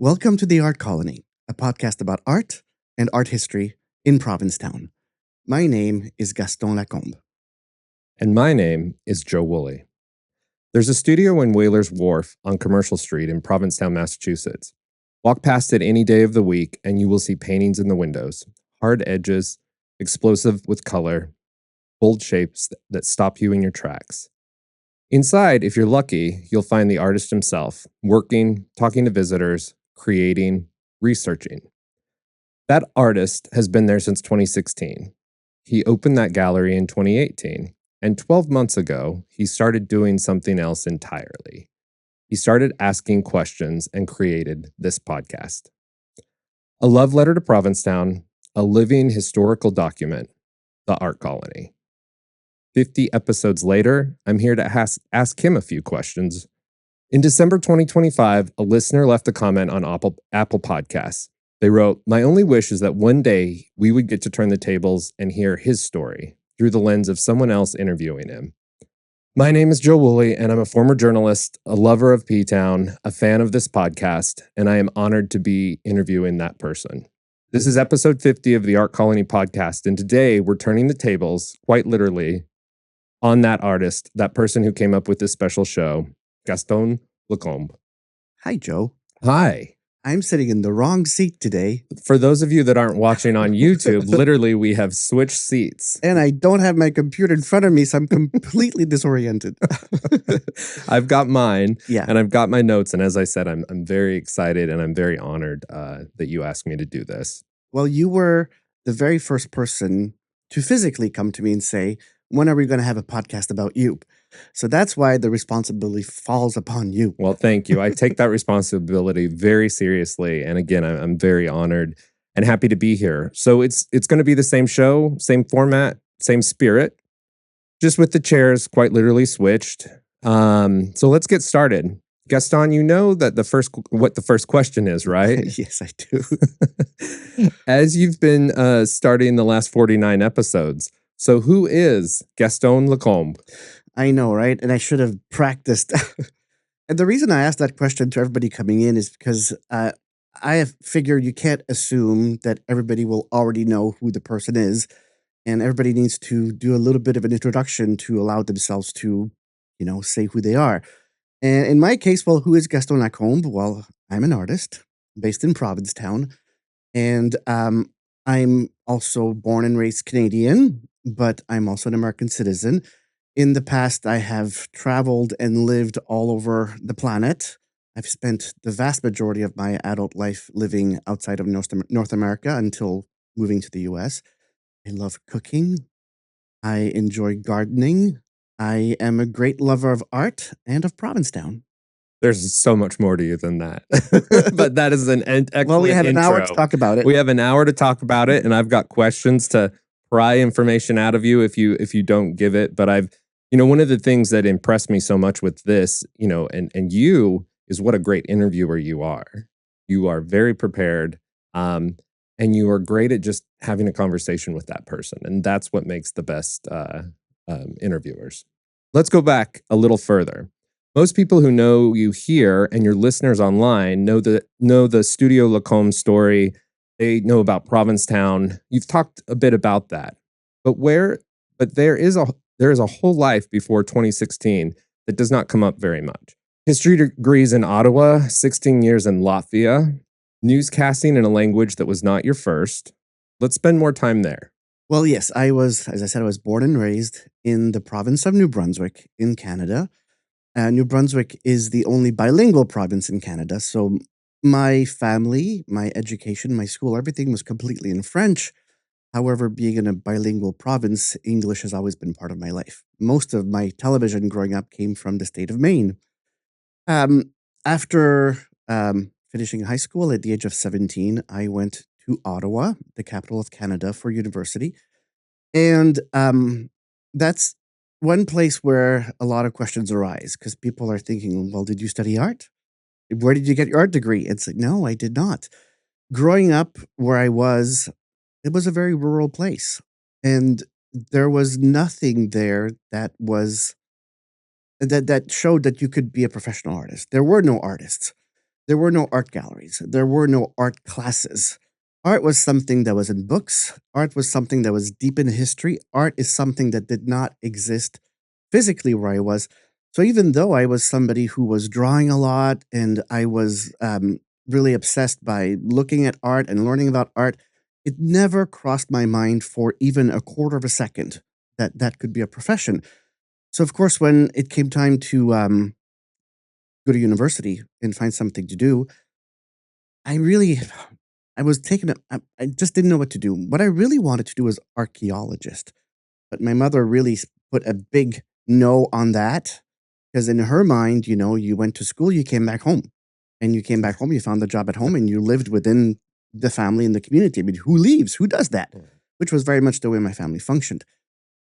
Welcome to the Art Colony, a podcast about art and art history in Provincetown. My name is Gaston Lacombe. And my name is Joe Woolley. There's a studio in Whalers Wharf on Commercial Street in Provincetown, Massachusetts. Walk past it any day of the week and you will see paintings in the windows, hard edges, explosive with color, bold shapes that stop you in your tracks. Inside, if you're lucky, you'll find the artist himself, working, talking to visitors, creating, researching. That artist has been there since 2016. He opened that gallery in 2018, and 12 months ago, he started doing something else entirely. He started asking questions and created this podcast. A love letter to Provincetown, a living historical document, the Art Colony. 50 episodes later, I'm here to ask him a few questions. In December 2025, a listener left a comment on Apple Podcasts. They wrote, "My only wish is that one day we would get to turn the tables and hear his story through the lens of someone else interviewing him." My name is Joe Woolley, and I'm a former journalist, a lover of P-Town, a fan of this podcast, and I am honored to be interviewing that person. This is episode 50 of the Art Colony podcast, and today we're turning the tables, quite literally, on that artist, that person who came up with this special show, Gaston Lacombe. Hi, Joe. Hi. I'm sitting in the wrong seat today. For those of you that aren't watching on YouTube, literally we have switched seats. And I don't have my computer in front of me, so I'm completely disoriented. I've got mine, Yeah. and I've got my notes. And as I said, I'm very excited and I'm very honored that you asked me to do this. Well, you were the very first person to physically come to me and say, when are we going to have a podcast about you? So that's why the responsibility falls upon you. Well, thank you. I take that responsibility very seriously. And again, I'm very honored and happy to be here. So it's going to be the same show, same format, same spirit, just with the chairs quite literally switched. So let's get started. Gaston, you know that what the first question is, right? Yes, I do. As you've been starting the last 49 episodes. So who is Gaston Lacombe? I know, right? And I should have practiced. And the reason I asked that question to everybody coming in is because I have figured you can't assume that everybody will already know who the person is. And everybody needs to do a little bit of an introduction to allow themselves to, say who they are. And in my case, well, who is Gaston Lacombe? Well, I'm an artist based in Provincetown. And I'm also born and raised Canadian, but I'm also an American citizen. In the past, I have traveled and lived all over the planet. I've spent the vast majority of my adult life living outside of North America until moving to the US. I love cooking. I enjoy gardening. I am a great lover of art and of Provincetown. There's so much more to you than that. But that is an excellent Well, we have intro. an hour to talk about it. We have an hour to talk about it, and I've got questions to pry information out of you if you don't give it. But one of the things that impressed me so much with this, and you is what a great interviewer you are. You are very prepared, and you are great at just having a conversation with that person. And that's what makes the best interviewers. Let's go back a little further. Most people who know you here and your listeners online know the Studio Lacombe story. They know about Provincetown. You've talked a bit about that. But there is a whole life before 2016 that does not come up very much. History degrees in Ottawa, 16 years in Latvia, newscasting in a language that was not your first. Let's spend more time there. Well, yes, as I said, I was born and raised in the province of New Brunswick in Canada. New Brunswick is the only bilingual province in Canada. So my family, my education, my school, everything was completely in French. However, being in a bilingual province, English has always been part of my life. Most of my television growing up came from the state of Maine. After finishing high school at the age of 17, I went to Ottawa, the capital of Canada, for university. And that's one place where a lot of questions arise because people are thinking, well, did you study art? Where did you get your art degree? It's like, no, I did not. Growing up where I was, it was a very rural place. And there was nothing there that showed that you could be a professional artist. There were no artists. there were no art galleries. There were no art classes. Art was something that was in books. Art was something that was deep in history. Art is something that did not exist physically where I was. So even though I was somebody who was drawing a lot and I was really obsessed by looking at art and learning about art, it never crossed my mind for even a quarter of a second that that could be a profession. So of course, when it came time to go to university and find something to do, I really, I was taking I just didn't know what to do. What I really wanted to do was archaeologist, but my mother really put a big no on that because in her mind, you know, you went to school, you came back home, and you came back home, you found a job at home, and you lived within the family and the community. I mean, who leaves? Who does that? Which was very much the way my family functioned.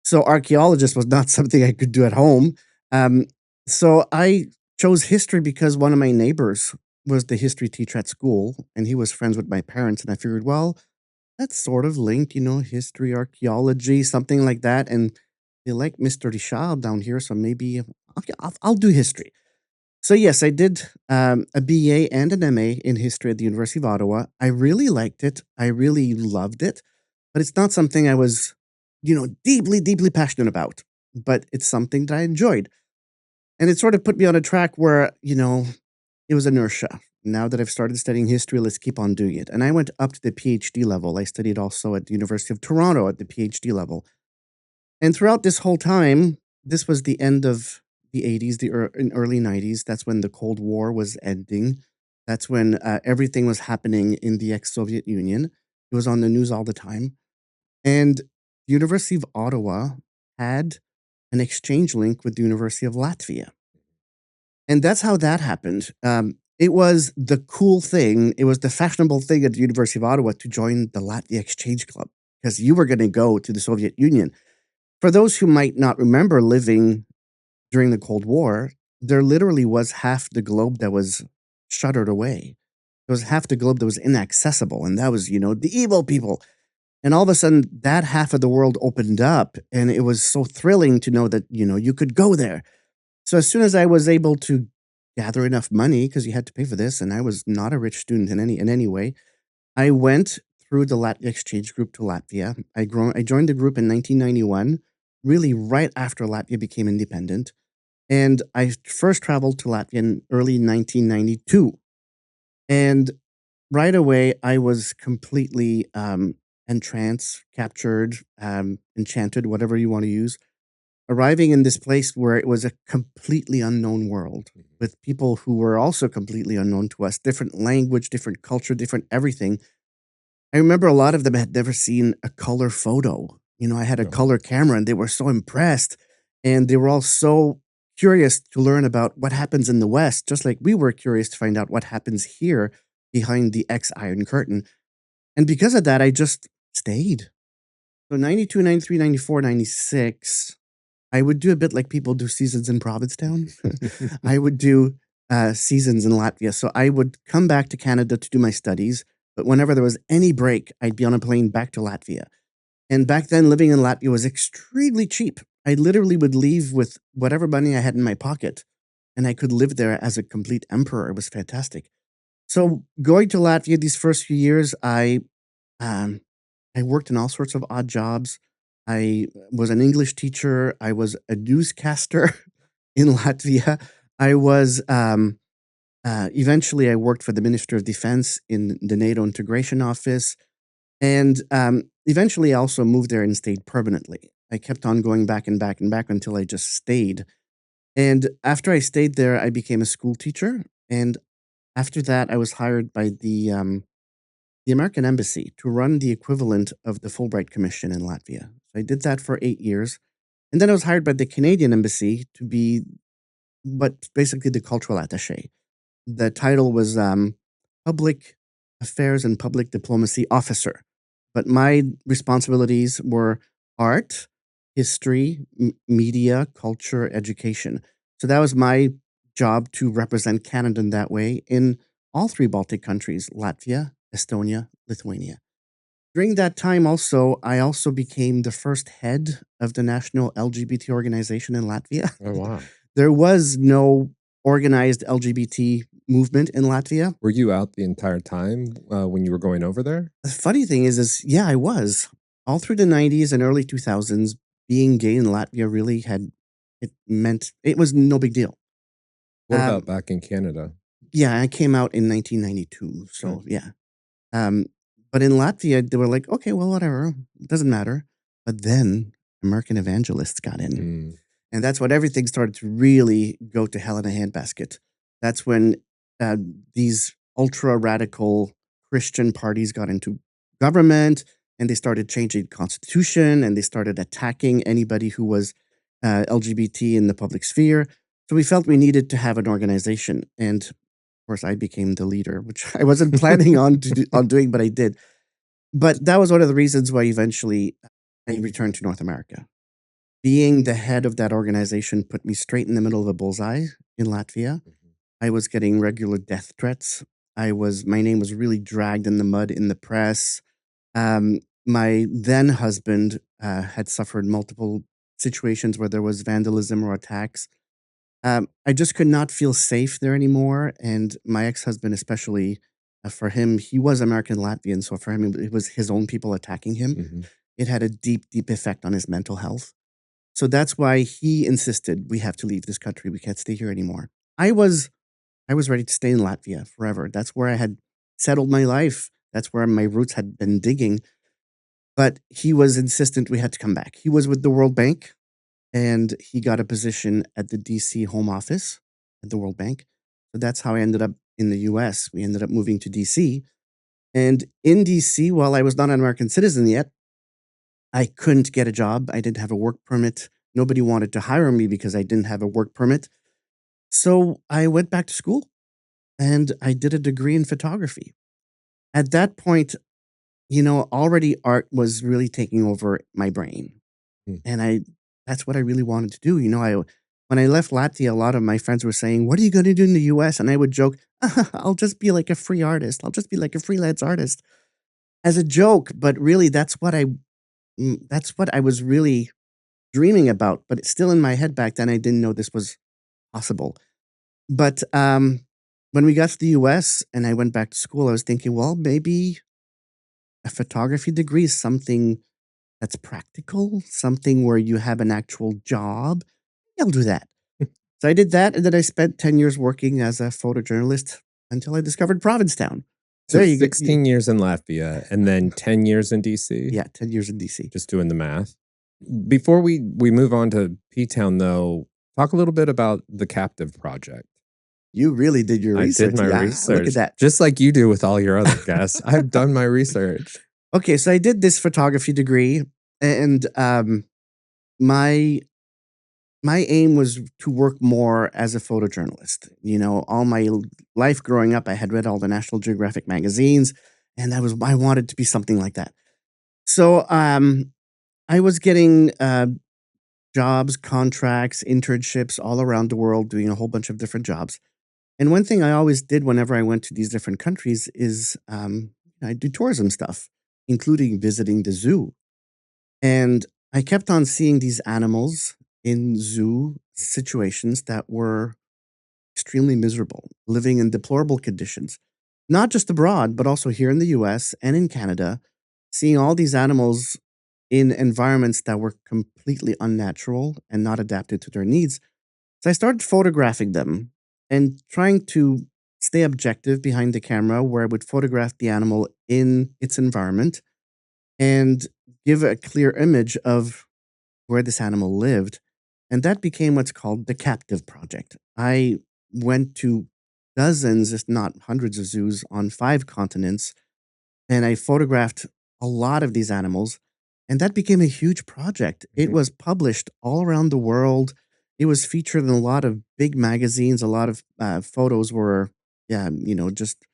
So archaeologist was not something I could do at home. Um, so I chose history because one of my neighbors was the history teacher at school, and he was friends with my parents. And I figured, well, that's sort of linked, you know, history, archaeology, something like that. And they like Mr. Richard down here, so maybe I'll do history. So yes, I did a BA and an MA in history at the University of Ottawa. I really liked it. I really loved it, but it's not something I was, you know, deeply, deeply passionate about. But it's something that I enjoyed, and it sort of put me on a track where you know it was inertia. Now that I've started studying history, let's keep on doing it. And I went up to the PhD level. I studied also at the University of Toronto at the PhD level. And throughout this whole time, this was the end of the 80s, in early 90s. That's when the Cold War was ending. That's when everything was happening in the ex Soviet Union. It was on the news all the time. And the University of Ottawa had an exchange link with the University of Latvia. And that's how that happened. It was the cool thing. It was the fashionable thing at the University of Ottawa to join the Latvia Exchange Club because you were going to go to the Soviet Union. For those who might not remember living during the Cold War, there literally was half the globe that was shuttered away. There was half the globe that was inaccessible, and that was, you know, the evil people. And all of a sudden, that half of the world opened up, and it was so thrilling to know that, you know, you could go there. So as soon as I was able to gather enough money, because you had to pay for this, and I was not a rich student in any way, I went through the Latvia Exchange Group to Latvia. I joined the group in 1991, really right after Latvia became independent. And I first traveled to Latvia in early 1992. And right away, I was completely entranced, captured, enchanted, whatever you want to use, arriving in this place where it was a completely unknown world with people who were also completely unknown to us, different language, different culture, different everything. I remember a lot of them had never seen a color photo. You know, I had a color camera and they were so impressed. And they were all so curious to learn about what happens in the West, just like we were curious to find out what happens here behind the X Iron Curtain. And because of that, I just stayed. So 92, 93, 94, 96, I would do a bit like people do seasons in Provincetown. I would do seasons in Latvia. So I would come back to Canada to do my studies. But whenever there was any break, I'd be on a plane back to Latvia. And back then, living in Latvia was extremely cheap. I literally would leave with whatever money I had in my pocket, and I could live there as a complete emperor. It was fantastic. So going to Latvia these first few years, um, I worked in all sorts of odd jobs. I was an English teacher. I was a newscaster in Latvia. I was eventually I worked for the Minister of Defense in the NATO integration office. And eventually, I also moved there and stayed permanently. I kept on going back and back and back until I just stayed. And after I stayed there, I became a school teacher. And after that, I was hired by the American Embassy to run the equivalent of the Fulbright Commission in Latvia. So I did that for 8 years. And then I was hired by the Canadian Embassy to be what basically the cultural attaché. The title was Public Affairs and Public Diplomacy Officer. But my responsibilities were art, history, media, culture, education. So that was my job to represent Canada in that way in all three Baltic countries, Latvia, Estonia, Lithuania. During that time also, I also became the first head of the national LGBT organization in Latvia. Oh, wow. There was no organized LGBT movement in Latvia. Were you out the entire time when you were going over there? The funny thing is yeah, I was. All through the 90s and early 2000s, being gay in Latvia really had it meant it was no big deal. What Um, about back in Canada? yeah, I came out in 1992, so Okay. yeah. Um, but in Latvia, they were like, okay, well, whatever, it doesn't matter. But then American evangelists got in. Mm. And that's when everything started to really go to hell in a handbasket. That's when uh, these ultra radical Christian parties got into government and they started changing the constitution and they started attacking anybody who was LGBT in the public sphere. So we felt we needed to have an organization. And of course, I became the leader, which I wasn't planning on doing, but I did. But that was one of the reasons why eventually I returned to North America. Being the head of that organization put me straight in the middle of a bullseye in Latvia. Mhm. I was getting regular death threats. My name was really dragged in the mud in the press. My then husband had suffered multiple situations where there was vandalism or attacks. I just could not feel safe there anymore. And my ex husband, especially, for him, he was American Latvian. So for him, it was his own people attacking him. Mhm. It had a deep, deep effect on his mental health. So that's why he insisted we have to leave this country. We can't stay here anymore. I was I was ready to stay in Latvia forever. That's where I had settled my life. That's where my roots had been digging. But he was insistent we had to come back. He was with the World Bank and he got a position at the DC home office at the World Bank. So that's how I ended up in the US. We ended up moving to DC. And in DC, while I was not an American citizen yet, I couldn't get a job. I didn't have a work permit. Nobody wanted to hire me because I didn't have a work permit. So I went back to school and I did a degree in photography. At that point, already art was really taking over my brain. Mm. And that's what I really wanted to do. When I left Latvia, a lot of my friends were saying, "What are you going to do in the US?" And I would joke, "I'll just be like a free artist. I'll just be like a freelance artist." As a joke, but really that's what I was really dreaming about, but it's still in my head back then. I didn't know this was possible. But when we got to the US and I went back to school, I was thinking, well, maybe a photography degree is something that's practical, something where you have an actual job. I'll do that. So I did that. And then I spent 10 years working as a photojournalist until I discovered Provincetown. So There you go. 16 years in Latvia and then 10 years in DC? Yeah, 10 years in DC. Just doing the math. Before we move on to P-Town, though, talk a little bit about the Captive Project. You really did your I research. did my Yeah, research. look at that. Just like you do with all your other guests. I've done my research. Okay, so I did this photography degree, and my my aim was to work more as a photojournalist. All my life growing up, I had read all the National Geographic magazines, and I wanted to be something like that. So I was getting jobs, contracts, internships all around the world, doing a whole bunch of different jobs. And one thing I always did whenever I went to these different countries is I do tourism stuff, including visiting the zoo. And I kept on seeing these animals in zoo situations that were extremely miserable, living in deplorable conditions, not just abroad, but also here in the US and in Canada, seeing all these animals in environments that were completely unnatural and not adapted to their needs. So I started photographing them and trying to stay objective behind the camera, where I would photograph the animal in its environment and give a clear image of where this animal lived. And that became what's called the Captive Project. I went to dozens, if not hundreds, of zoos on 5 continents, and I photographed a lot of these animals. And that became a huge project. It Mhm. was published all around the world. It was featured in a lot of big magazines. A lot of photos were, yeah, just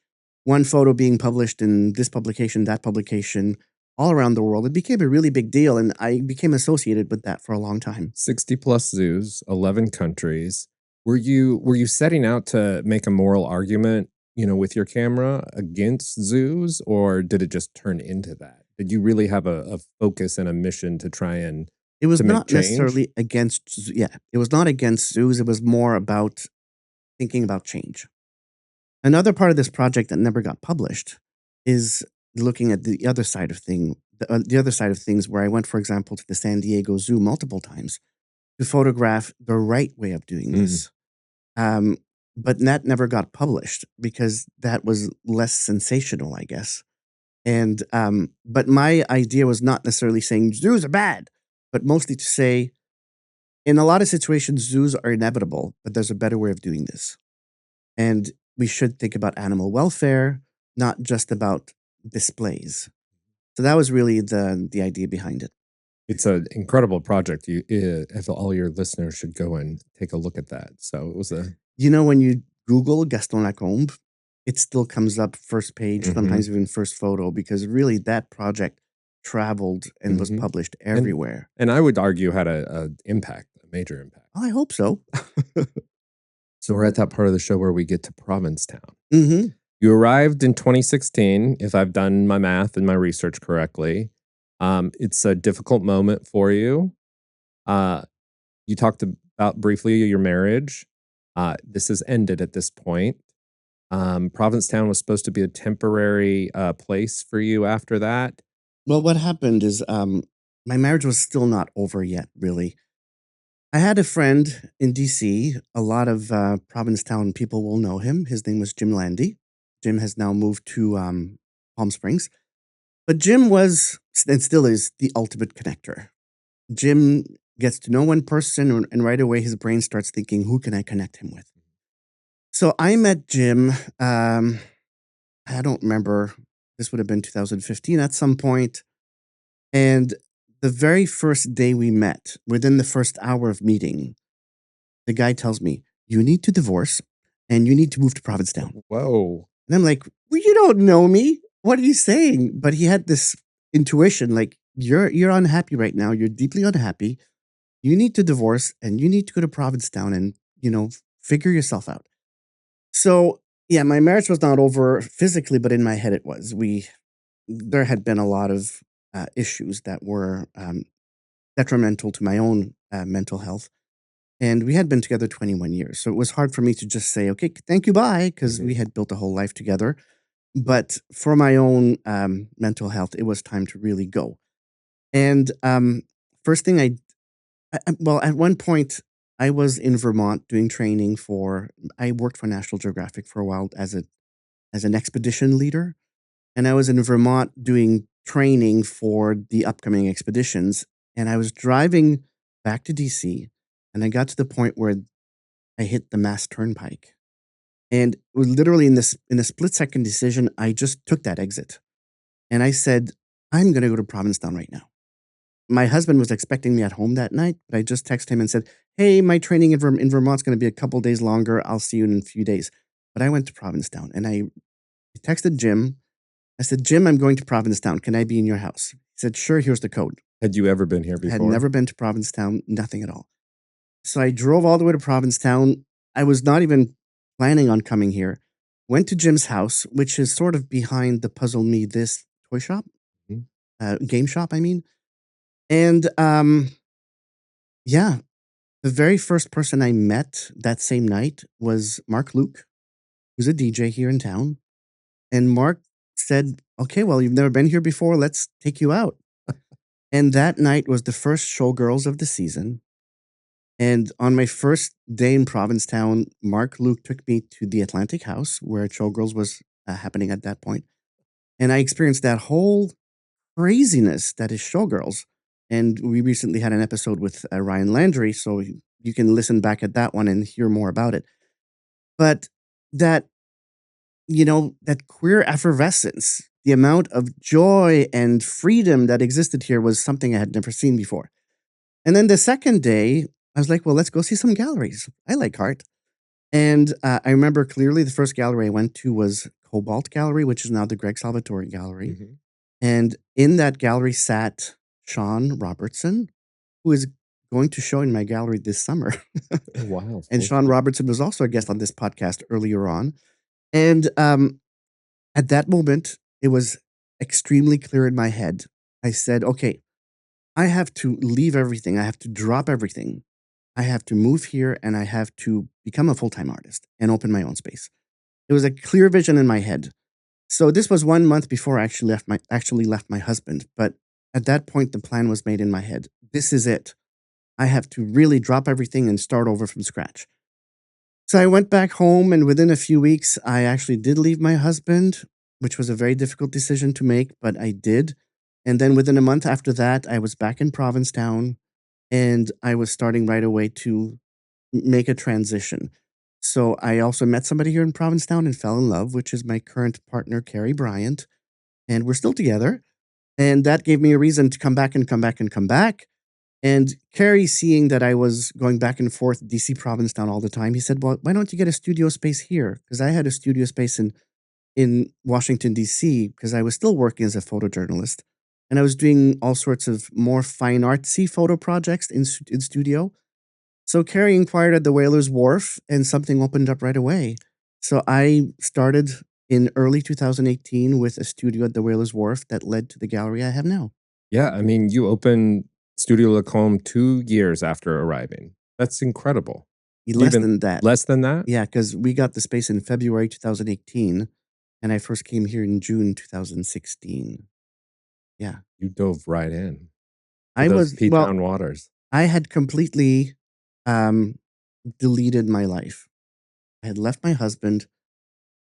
one photo being published in this publication, that publication, all around the world. It became a really big deal, and I became associated with that for a long time. 60 plus zoos, 11 countries. Were you setting out to make a moral argument, with your camera against zoos, or did it just turn into that? Did you really have a focus and a mission to try and It was to make not change? necessarily against, yeah, it was not against zoos. It was more about thinking about change. Another part of this project that never got published is looking at the other side of the other side of things, where I went, for example, to the San Diego Zoo multiple times to photograph the right way of doing this. Um, but that never got published because that was less sensational, I guess. And but my idea was not necessarily saying zoos are bad, but mostly to say in a lot of situations zoos are inevitable, but there's a better way of doing this. And we should think about animal welfare, not just about displays. So that was really the idea behind it. It's an incredible project. If all your listeners should go and take a look at that. So it was a When you Google Gaston Lacombe, it still comes up first page, Mhm. sometimes even first photo, because really that project traveled and was Mhm. published everywhere. and I would argue had a impact, a major impact. Oh, I hope so. So we're at that part of the show where we get to Provincetown. hmm You arrived in 2016, if I've done my math and my research correctly. It's a difficult moment for you. Uh, you talked about briefly your marriage. This has ended at this point. Provincetown was supposed to be a temporary place for you after that. Well, what happened is my marriage was still not over yet, really. I had a friend in DC. A lot of Provincetown people will know him. His name was Jim Landy. Jim has now moved to Palm Springs. But Jim was and still is the ultimate connector. Jim gets to know one person, and right away his brain starts thinking, who can I connect him with? So I met Jim. I don't remember. This would have been 2015 at some point. And the very first day we met, within the first hour of meeting, the guy tells me, you need to divorce and you need to move to Provincetown. Whoa. And I'm like, well, you don't know me. What are you saying? But he had this intuition, like, you're unhappy right now. You're deeply unhappy. You need to divorce and you need to go to Provincetown and, figure yourself out. So yeah, my marriage was not over physically, but in my head it was. There had been a lot of issues that were detrimental to my own mental health. And we had been together 21 years. So it was hard for me to just say, okay, thank you, bye, because we had built a whole life together. But for my own mental health, it was time to really go. And first thing well, at one point, I was in Vermont doing training I worked for National Geographic for a while as an expedition leader. And I was in Vermont doing training for the upcoming expeditions. And I was driving back to DC, and I got to the point where I hit the Mass Turnpike. And it was literally in a split second decision, I just took that exit. And I said, I'm going to go to Provincetown right now. My husband was expecting me at home that night, but I just texted him and said, hey, my training in Vermont's going to be a couple days longer. I'll see you in a few days. But I went to Provincetown, and I texted Jim. I said, Jim, I'm going to Provincetown. Can I be in your house? He said, sure, here's the code. Had you ever been here I had before? never been to Provincetown, nothing at all. So I drove all the way to Provincetown. I was not even planning on coming here. Went to Jim's house, which is sort of behind the Puzzle Me This toy shop, Mhm. Game shop, I mean. And yeah, the very first person I met that same night was Mark Luke, who's a DJ here in town. And Mark said, okay, well, you've never been here before. Let's take you out. And that night was the first showgirls of the season. And on my first day in Provincetown, Mark Luke took me to the Atlantic House where Showgirls was happening at that point. And I experienced that whole craziness that is Showgirls. And we recently had an episode with Ryan Landry, so you can listen back at that one and hear more about it. But that, that queer effervescence, the amount of joy and freedom that existed here was something I had never seen before. And then the second day, I was like, well, let's go see some galleries. I like art. And I remember clearly the first gallery I went to was Cobalt Gallery, which is now the Greg Salvatore Gallery. Mhm. And in that gallery sat Sean Robertson, who is going to show in my gallery this summer. Oh, wow. And Sean Robertson was also a guest on this podcast earlier on. And at that moment, it was extremely clear in my head. I said, okay, I have to leave everything. I have to drop everything. I have to move here and I have to become a full-time artist and open my own space. It was a clear vision in my head. So this was 1 month before I actually left my husband. But at that point, the plan was made in my head. This is it. I have to really drop everything and start over from scratch. So I went back home, and within a few weeks, I actually did leave my husband, which was a very difficult decision to make, but I did. And then within a month after that, I was back in Provincetown, and I was starting right away to make a transition. So I also met somebody here in Provincetown and fell in love, which is my current partner, Carrie Bryant, and we're still together. And that gave me a reason to come back and come back and come back. And Carrie, seeing that I was going back and forth DC Provincetown all the time, he said, "Well, why don't you get a studio space here?" Because I had a studio space in Washington D.C. because I was still working as a photojournalist, and I was doing all sorts of more fine artsy photo projects in studio. So Carrie inquired at the Whalers Wharf, and something opened up right away. So I started in early 2018 with a studio at the Whalers Wharf that led to the gallery I have now. Yeah, I mean, you opened Studio Lacombe 2 years after arriving. That's incredible. Less Even than that. less than that? Yeah, because we got the space in February 2018, and I first came here in June 2016. Yeah. You dove right in to I those was well, P-Town waters. I had completely, um, deleted my life. I had left my husband.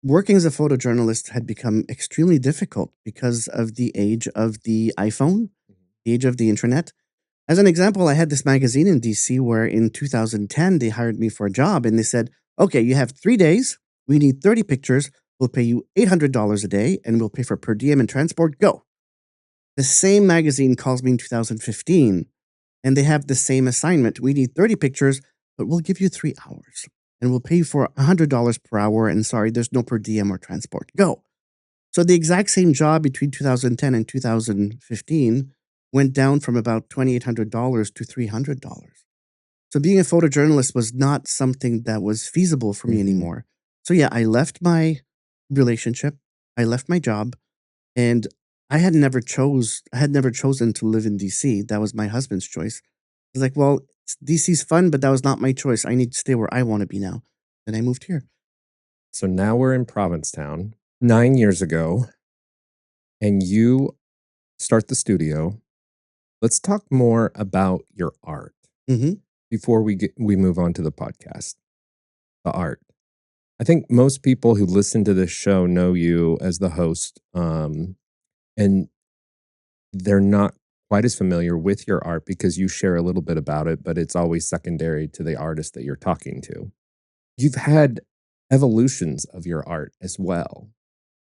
Working as a photojournalist had become extremely difficult because of the age of the iPhone, the age of the internet. As an example, I had this magazine in DC where in 2010 they hired me for a job and they said, "Okay, you have 3 days. We need 30 pictures. We'll pay you $800 a day and we'll pay for per diem and transport. Go." The same magazine calls me in 2015 and they have the same assignment. We need 30 pictures, but we'll give you 3 hours and we'll pay you for $100 per hour. And sorry, there's no per diem or transport. Go. So the exact same job between 2010 and 2015 went down from about $2,800 to $300. So being a photojournalist was not something that was feasible for me Mhm. anymore. So yeah, I left my relationship, I left my job, and I had never chosen to live in DC. That was my husband's choice. I was like, well, DC's fun, but that was not my choice. I need to stay where I want to be now. And I moved here. So now we're in Provincetown 9 years ago, and you start the studio. Let's talk more about your art Hmm. before we move on to the podcast. The art. I think most people who listen to this show know you as the host, and they're not quite as familiar with your art because you share a little bit about it, but it's always secondary to the artist that you're talking to. You've had evolutions of your art as well.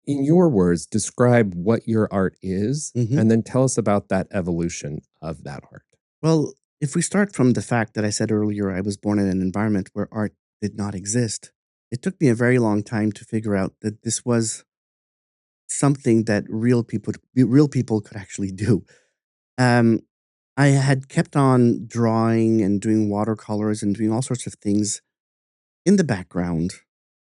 In your words, describe what your art is Hmm. and then tell us about that evolution of that art. Well, if we start from the fact that I said earlier I was born in an environment where art did not exist, it took me a very long time to figure out that this was something that real people could actually do. Um, I had kept on drawing and doing watercolors and doing all sorts of things in the background,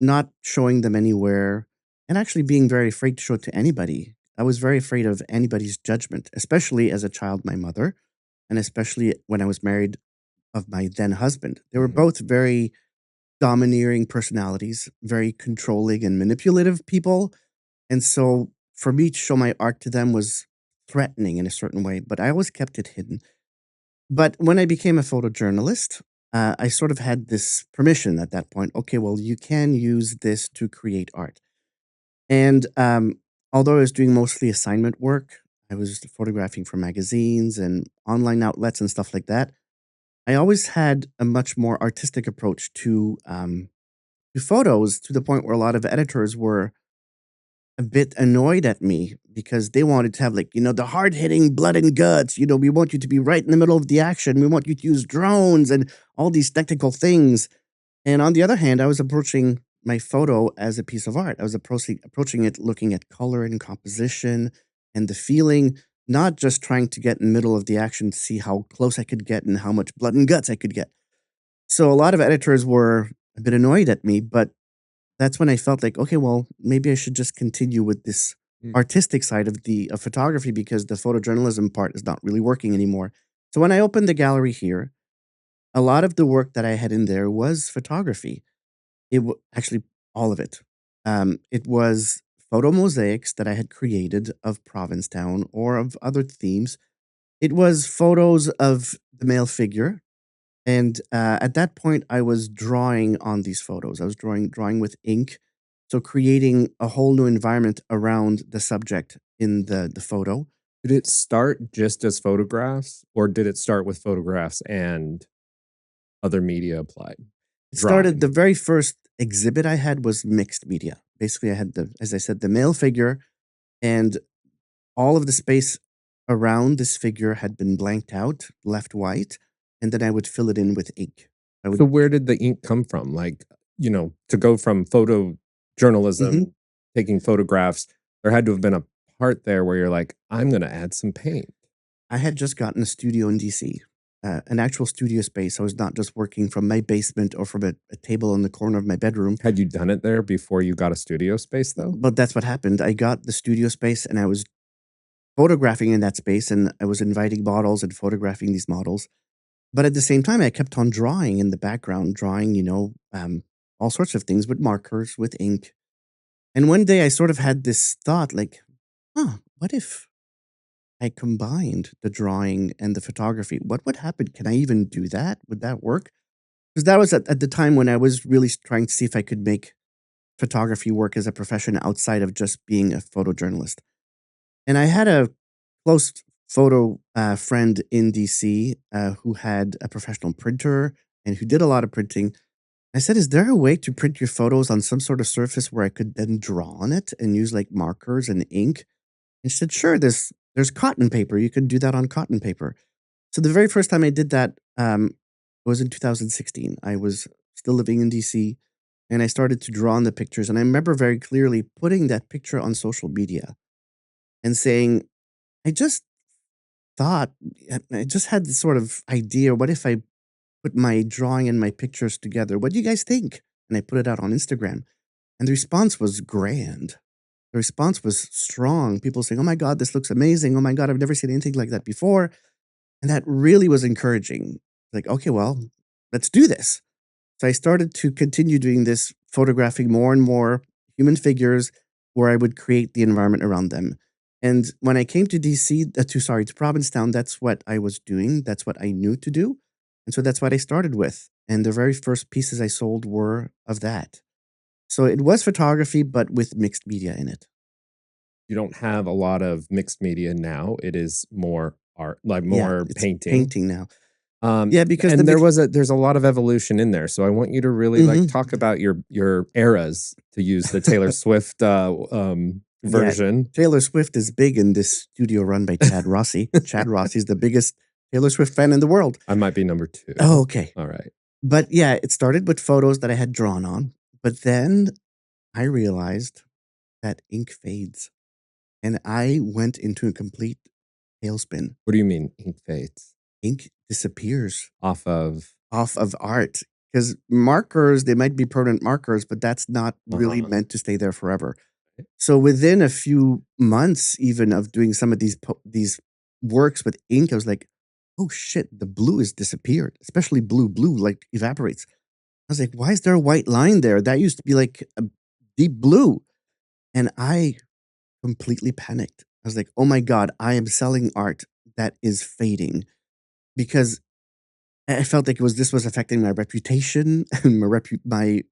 not showing them anywhere, and actually being very afraid to show it to anybody. I was very afraid of anybody's judgment, especially as a child, my mother, and especially when I was married of my then husband. They were Mhm. both very domineering personalities, very controlling and manipulative people. And so for me to show my art to them was threatening in a certain way, but I always kept it hidden. But when I became a photojournalist, I sort of had this permission at that point. Okay, well, you can use this to create art. And although I was doing mostly assignment work, I was photographing for magazines and online outlets and stuff like that. I always had a much more artistic approach to photos to the point where a lot of editors were a bit annoyed at me because they wanted to have like, the hard hitting blood and guts. We want you to be right in the middle of the action. We want you to use drones and all these technical things. And on the other hand, I was approaching my photo as a piece of art. I was approaching it looking at color and composition and the feeling, not just trying to get in the middle of the action to see how close I could get and how much blood and guts I could get. So a lot of editors were a bit annoyed at me, but that's when I felt like, okay, well, maybe I should just continue with this Mm. artistic side of the of photography because the photojournalism part is not really working anymore. So when I opened the gallery here, a lot of the work that I had in there was photography. Actually all of it. It was photo mosaics that I had created of Provincetown or of other themes. It was photos of the male figure, and at that point, I was drawing on these photos. I was drawing with ink, so creating a whole new environment around the subject in the photo. Did it start just as photographs, or did it start with photographs and other media applied? It started Drawing. the very first exhibit I had was mixed media. Basically, I had as I said, the male figure, and all of the space around this figure had been blanked out, left white, and then I would fill it in with ink. I So would. where did the ink come from? Like, to go from Mhm. photojournalism, taking photographs, there had to have been a part there where you're like, I'm gonna add some paint. I had just gotten a studio in DC, an actual studio space. I was not just working from my basement or from a table in the corner of my bedroom. Had you done it there before you got a studio space though? But that's what happened. I got the studio space and I was photographing in that space and I was inviting models and photographing these models. But at the same time, I kept on drawing in the background, drawing, all sorts of things with markers, with ink. And one day I sort of had this thought like, what if I combined the drawing and the photography? What would happen? Can I even do that? Would that work? Because that was at the time when I was really trying to see if I could make photography work as a profession outside of just being a photojournalist. And I had a close photo friend in DC who had a professional printer and who did a lot of printing. I said, "Is there a way to print your photos on some sort of surface where I could then draw on it and use like markers and ink?" And she said, "Sure. There's cotton paper. You can do that on cotton paper." So the very first time I did that was in 2016. I was still living in DC, and I started to draw on the pictures. And I remember very clearly putting that picture on social media and saying, I just thought, I just had this sort of idea. What if I put my drawing and my pictures together? What do you guys think? And I put it out on Instagram. And the response was grand. The response was strong. People saying, "Oh my God, this looks amazing. Oh my God, I've never seen anything like that before." And that really was encouraging. Like, okay, well, let's do this. So I started to continue doing this, photographing more and more human figures where I would create the environment around them. And when I came to DC, to Provincetown, that's what I was doing. That's what I knew to do. And so that's what I started with. And the very first pieces I sold were of that. So it was photography, but with mixed media in it. You don't have a lot of mixed media now. It is more art, like Yeah, more it's painting. painting now. Yeah, because the And mixed. there's a lot of evolution in there. So I want you to really like Mhm. talk about your eras, to use the Taylor Swift Yeah, version. Taylor Swift is big in this studio run by Chad Rossi. Chad Rossi's the biggest Taylor Swift fan in the world. I might be number two. Oh, okay. All right. But yeah, it started with photos that I had drawn on, but then I realized that ink fades, and I went into a complete tailspin. What do you mean ink fades? Ink disappears Off of off of art because markers, they might be permanent markers, but that's not really uh-huh. meant to stay there forever. So within a few months even of doing some of these works with ink, I was like, "Oh shit, the blue has disappeared, especially blue. Blue, like, evaporates." I was like, "Why is there a white line there? That used to be, like, a deep blue." And I completely panicked. I was like, "Oh my god, I am selling art that is fading," because I felt like this was affecting my reputation and my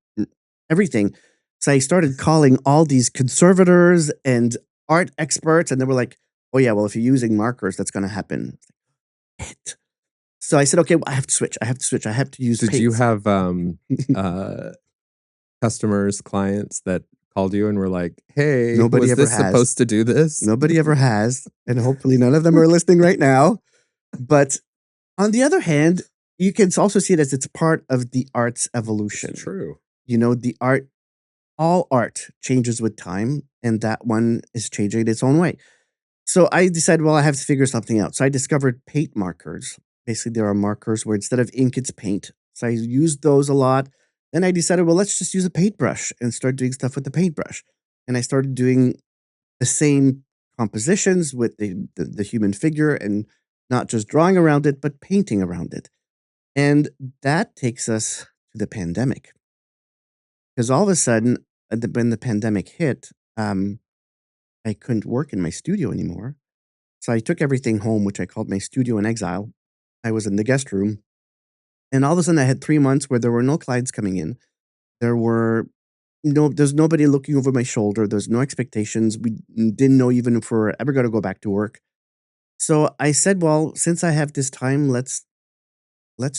everything. So I started calling all these conservators and art experts, and they were like, "Oh yeah, well if you're using markers, that's going to happen." It. So I said, "Okay, well, I have to switch. I have to switch. I have to use Did you paints." have uh customers, clients that called you and were like, "Hey, Nobody was ever this has. supposed to do this?" Nobody ever has, and hopefully none of them are listening right now. But on the other hand, you can also see it as it's part of the art's It's evolution. true. The art, all art changes with time, and that one is changing in its own way. So I decided, well, I have to figure something out. So I discovered paint markers. Basically, there are markers where instead of ink, it's paint. So I used those a lot. Then I decided, well, let's just use a paintbrush and start doing stuff with the paintbrush. And I started doing the same compositions with the human figure and not just drawing around it, but painting around it. And that takes us to the pandemic. Because all of a sudden, when the pandemic hit, I couldn't work in my studio anymore. So I took everything home, which I called my studio in exile. I was in the guest room. And all of a sudden, I had 3 months where there were no clients coming in. There's nobody looking over my shoulder. There's no expectations. We didn't know even if we're ever going to go back to work. So I said, well, since I have this time, let's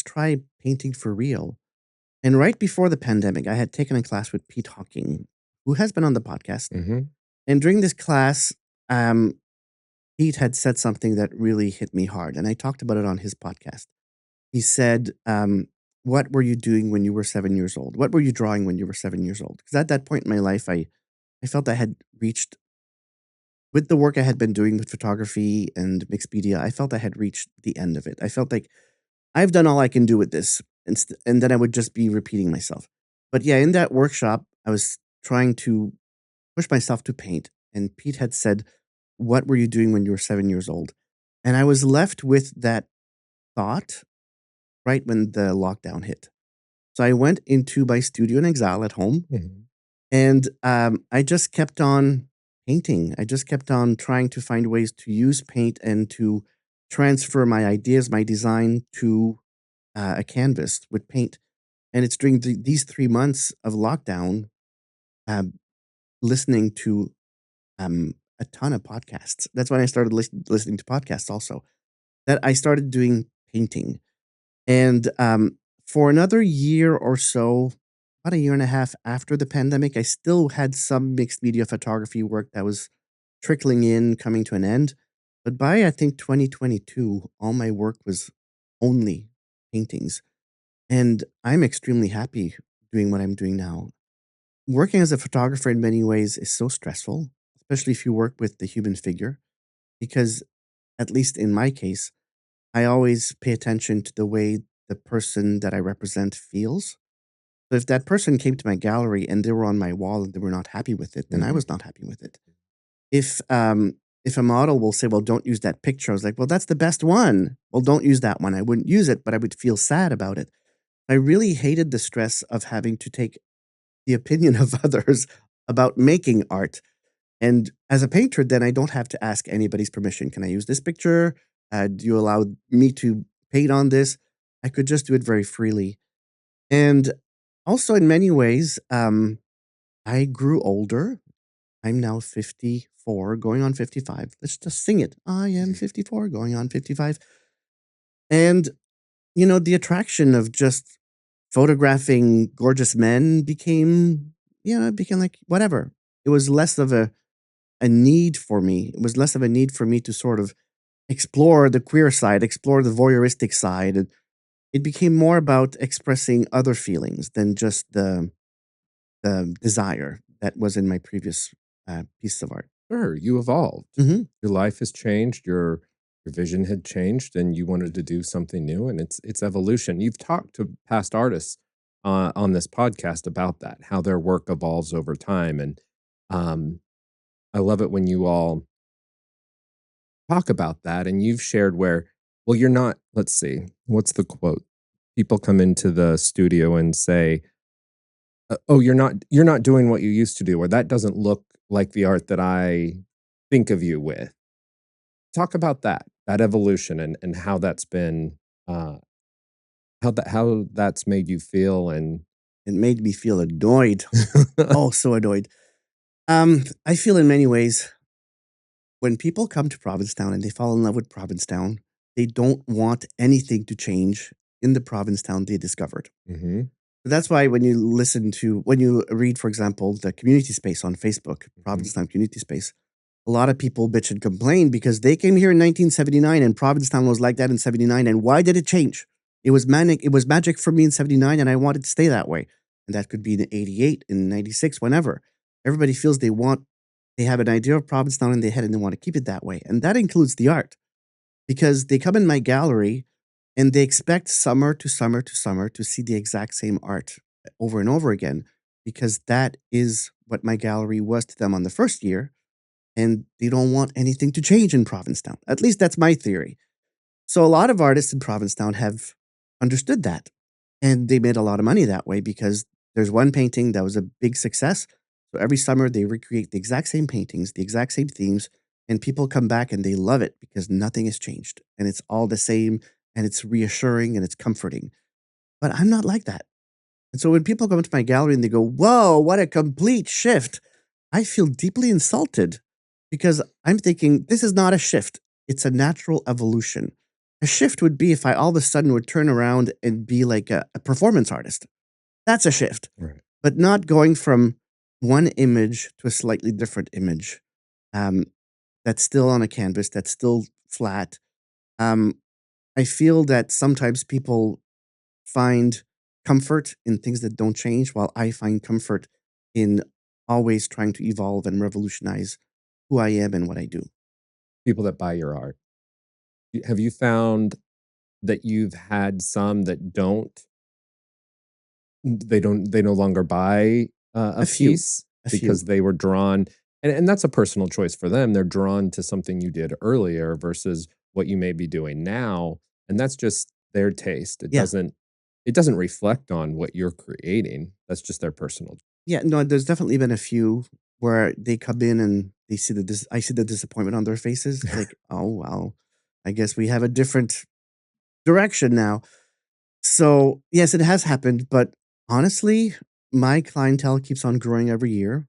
try painting for real. And right before the pandemic, I had taken a class with Pete Hawking, who has been on the podcast. Mm-hmm. And during this class, Pete had said something that really hit me hard, and I talked about it on his podcast. He said, what were you doing when you were 7 years old? What were you drawing when you were 7 years old? Because at that point in my life, I felt I had reached, with the work I had been doing with photography and mixed media, I felt I had reached the end of it. I felt like I've done all I can do with this, and then I would just be repeating myself. But yeah, in that workshop, I was trying to push myself to paint, and Pete had said, what were you doing when you were 7 years old? And I was left with that thought right when the lockdown hit. So I went into my studio in exile at home, Mm-hmm. and I just kept on painting. I just kept on trying to find ways to use paint and to transfer my ideas, my design to a canvas with paint. And it's during these 3 months of lockdown, um, listening to a ton of podcasts. That's when I started listening to podcasts also, that I started doing painting. And for another year or so, about a year and a half after the pandemic, I still had some mixed media photography work that was trickling in, coming to an end. But by, I think, 2022, all my work was only paintings. And I'm extremely happy doing what I'm doing now. Working as a photographer in many ways is so stressful, especially if you work with the human figure, because at least in my case, I always pay attention to the way the person that I represent feels. So if that person came to my gallery and they were on my wall and they were not happy with it, then I Mm-hmm. was not happy with it. If a model will say, "Well, don't use that picture," I was like, "Well, that's the best one. Well, don't use that one." I wouldn't use it, but I would feel sad about it. I really hated the stress of having to take the opinion of others about making art. And as a painter, then I don't have to ask anybody's permission. Can I use this picture? Do you allow me to paint on this? I could just do it very freely. And also, in many ways, I grew older. I'm now 54, going on 55. Let's just sing it. I am 54, going on 55. And, the attraction of just photographing gorgeous men it became like whatever. It was less of a need for me. It was less of a need for me to sort of explore the queer side, explore the voyeuristic side. And it became more about expressing other feelings than just the desire that was in my previous piece of art. Sure, you evolved. Mm-hmm. Your life has changed. Your vision had changed, and you wanted to do something new. And it's evolution. You've talked to past artists on this podcast about that, how their work evolves over time, and um, I love it when you all talk about that. And you've shared where, well, you're not. Let's see, what's the quote? People come into the studio and say, "Oh, you're not doing what you used to do, or that doesn't look like the art that I think of you with." Talk about that evolution and how that's been, uh, how that's made you feel and It made me feel annoyed. Oh, so annoyed. I feel in many ways when people come to Provincetown and they fall in love with Provincetown, they don't want anything to change in the Provincetown they discovered. Mhm. That's why when you read, for example, the community space on Facebook, Provincetown Community Space, a lot of people bitch and complain because they came here in 1979 and Provincetown was like that in 79. And why did it change? It was manic. It was magic for me in 79 and I wanted to stay that way. And that could be in 88, in 96, whenever. Everybody feels they have an idea of Provincetown in their head and they want to keep it that way. And that includes the art because they come in my gallery and they expect summer to summer to summer to see the exact same art over and over again because that is what my gallery was to them on the first year. And they don't want anything to change in Provincetown. At least that's my theory. So a lot of artists in Provincetown have understood that. And they made a lot of money that way because there's one painting that was a big success. So every summer they recreate the exact same paintings, the exact same themes, and people come back and they love it because nothing has changed and it's all the same and it's reassuring and it's comforting. But I'm not like that. And so when people come into my gallery and they go, "Whoa, what a complete shift," I feel deeply insulted because I'm thinking this is not a shift. It's a natural evolution. A shift would be if I all of a sudden would turn around and be like a performance artist. That's a shift, Right. but not going from one image to a slightly different image. Um, that's still on a canvas, that's still flat. Um, I feel that sometimes people find comfort in things that don't change, while I find comfort in always trying to evolve and revolutionize who I am and what I do. People that buy your art. Have you found that you've had some that they no longer buy a A few, piece a few. because they were drawn, and that's a personal choice for them. They're drawn to something you did earlier versus what you may be doing now, and that's just their taste. Yeah. It doesn't reflect on what you're creating. That's just their personal. Yeah, no, there's definitely been a few where they come in and they see I see the disappointment on their faces. Like, oh well, I guess we have a different direction now. So yes, it has happened, but honestly, my clientele keeps on growing every year.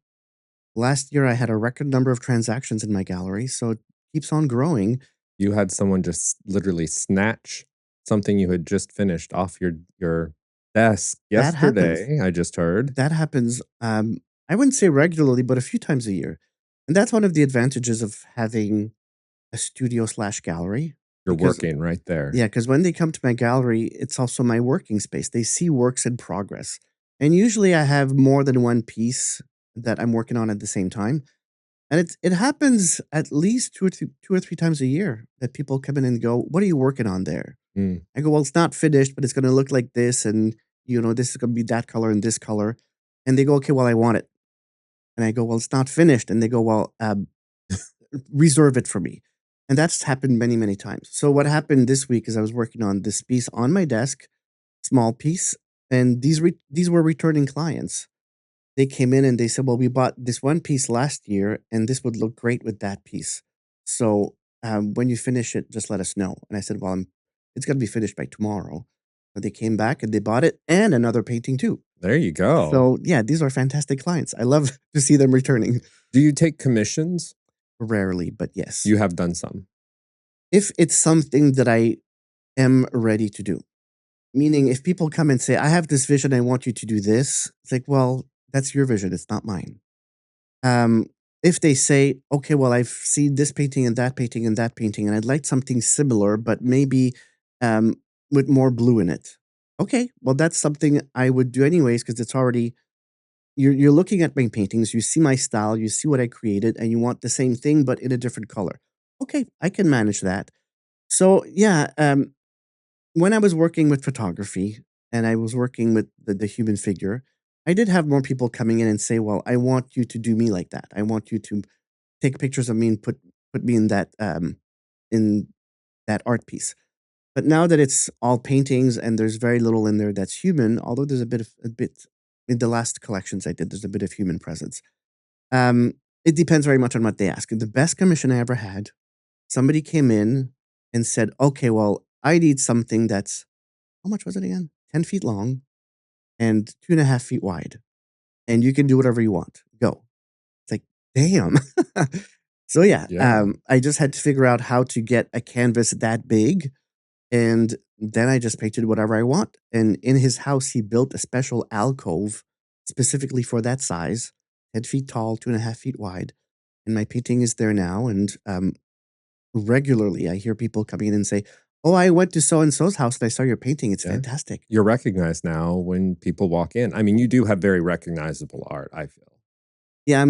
Last year, I had a record number of transactions in my gallery, so it keeps on growing. You had someone just literally snatch something you had just finished off your desk That happens. yesterday, I just heard. That happens. I wouldn't say regularly, but a few times a year, and that's one of the advantages of having a studio slash gallery. You're Because working right there. yeah, because when they come to my gallery, it's also my working space. They see works in progress, and usually I have more than one piece that I'm working on at the same time. And it happens at least 2 or 3 times a year that people come in and go, "What are you working on there?" Mm. I go, "Well, it's not finished, but it's gonna look like this, and, this is gonna be that color and this color." And they go, "Okay, well, I want it." And I go, "Well, it's not finished." And they go, "Well, reserve it for me." And that's happened many, many times. So what happened this week is I was working on this piece on my desk, small piece, and these were returning clients. They came in and they said, "Well, we bought this one piece last year, and this would look great with that piece. So when you finish it, just let us know." And I said, "Well, it's going to be finished by tomorrow." But they came back and they bought it and another painting too. There you go. So yeah, these are fantastic clients. I love to see them returning. Do you take commissions? Rarely, but yes. You have done some. If it's something that I am ready to do, meaning if people come and say, "I have this vision, I want you to do this," it's like, well, that's your vision, it's not mine. Um, if they say, "Okay, well, I've seen this painting and that painting and that painting, and I'd like something similar, but maybe um, with more blue in it." Okay, well, that's something I would do anyways because it's already you're looking at my paintings, you see my style, you see what I created, and you want the same thing but in a different color. Okay, I can manage that. So yeah, when I was working with photography and I was working with the human figure, I did have more people coming in and say, "Well, I want you to do me like that. I want you to take pictures of me and put me in that art piece." But now that it's all paintings and there's very little in there that's human, although there's a bit in the last collections I did, there's a bit of human presence. Um, it depends very much on what they ask. The best commission I ever had, somebody came in and said, "Okay, well, I need something that's how much was it again? 10 feet long and 2.5 feet wide, and you can do whatever you want. Go." It's like, damn. So yeah, Yeah. I just had to figure out how to get a canvas that big, and then I just painted whatever I want. And in his house, he built a special alcove specifically for that size, 10 feet tall, 2.5 feet wide. And my painting is there now. And regularly, I hear people coming in and say, "Oh, I went to so and so's house and I saw your painting. It's Yeah. fantastic." You're recognized now when people walk in. I mean, you do have very recognizable art, I feel. Yeah,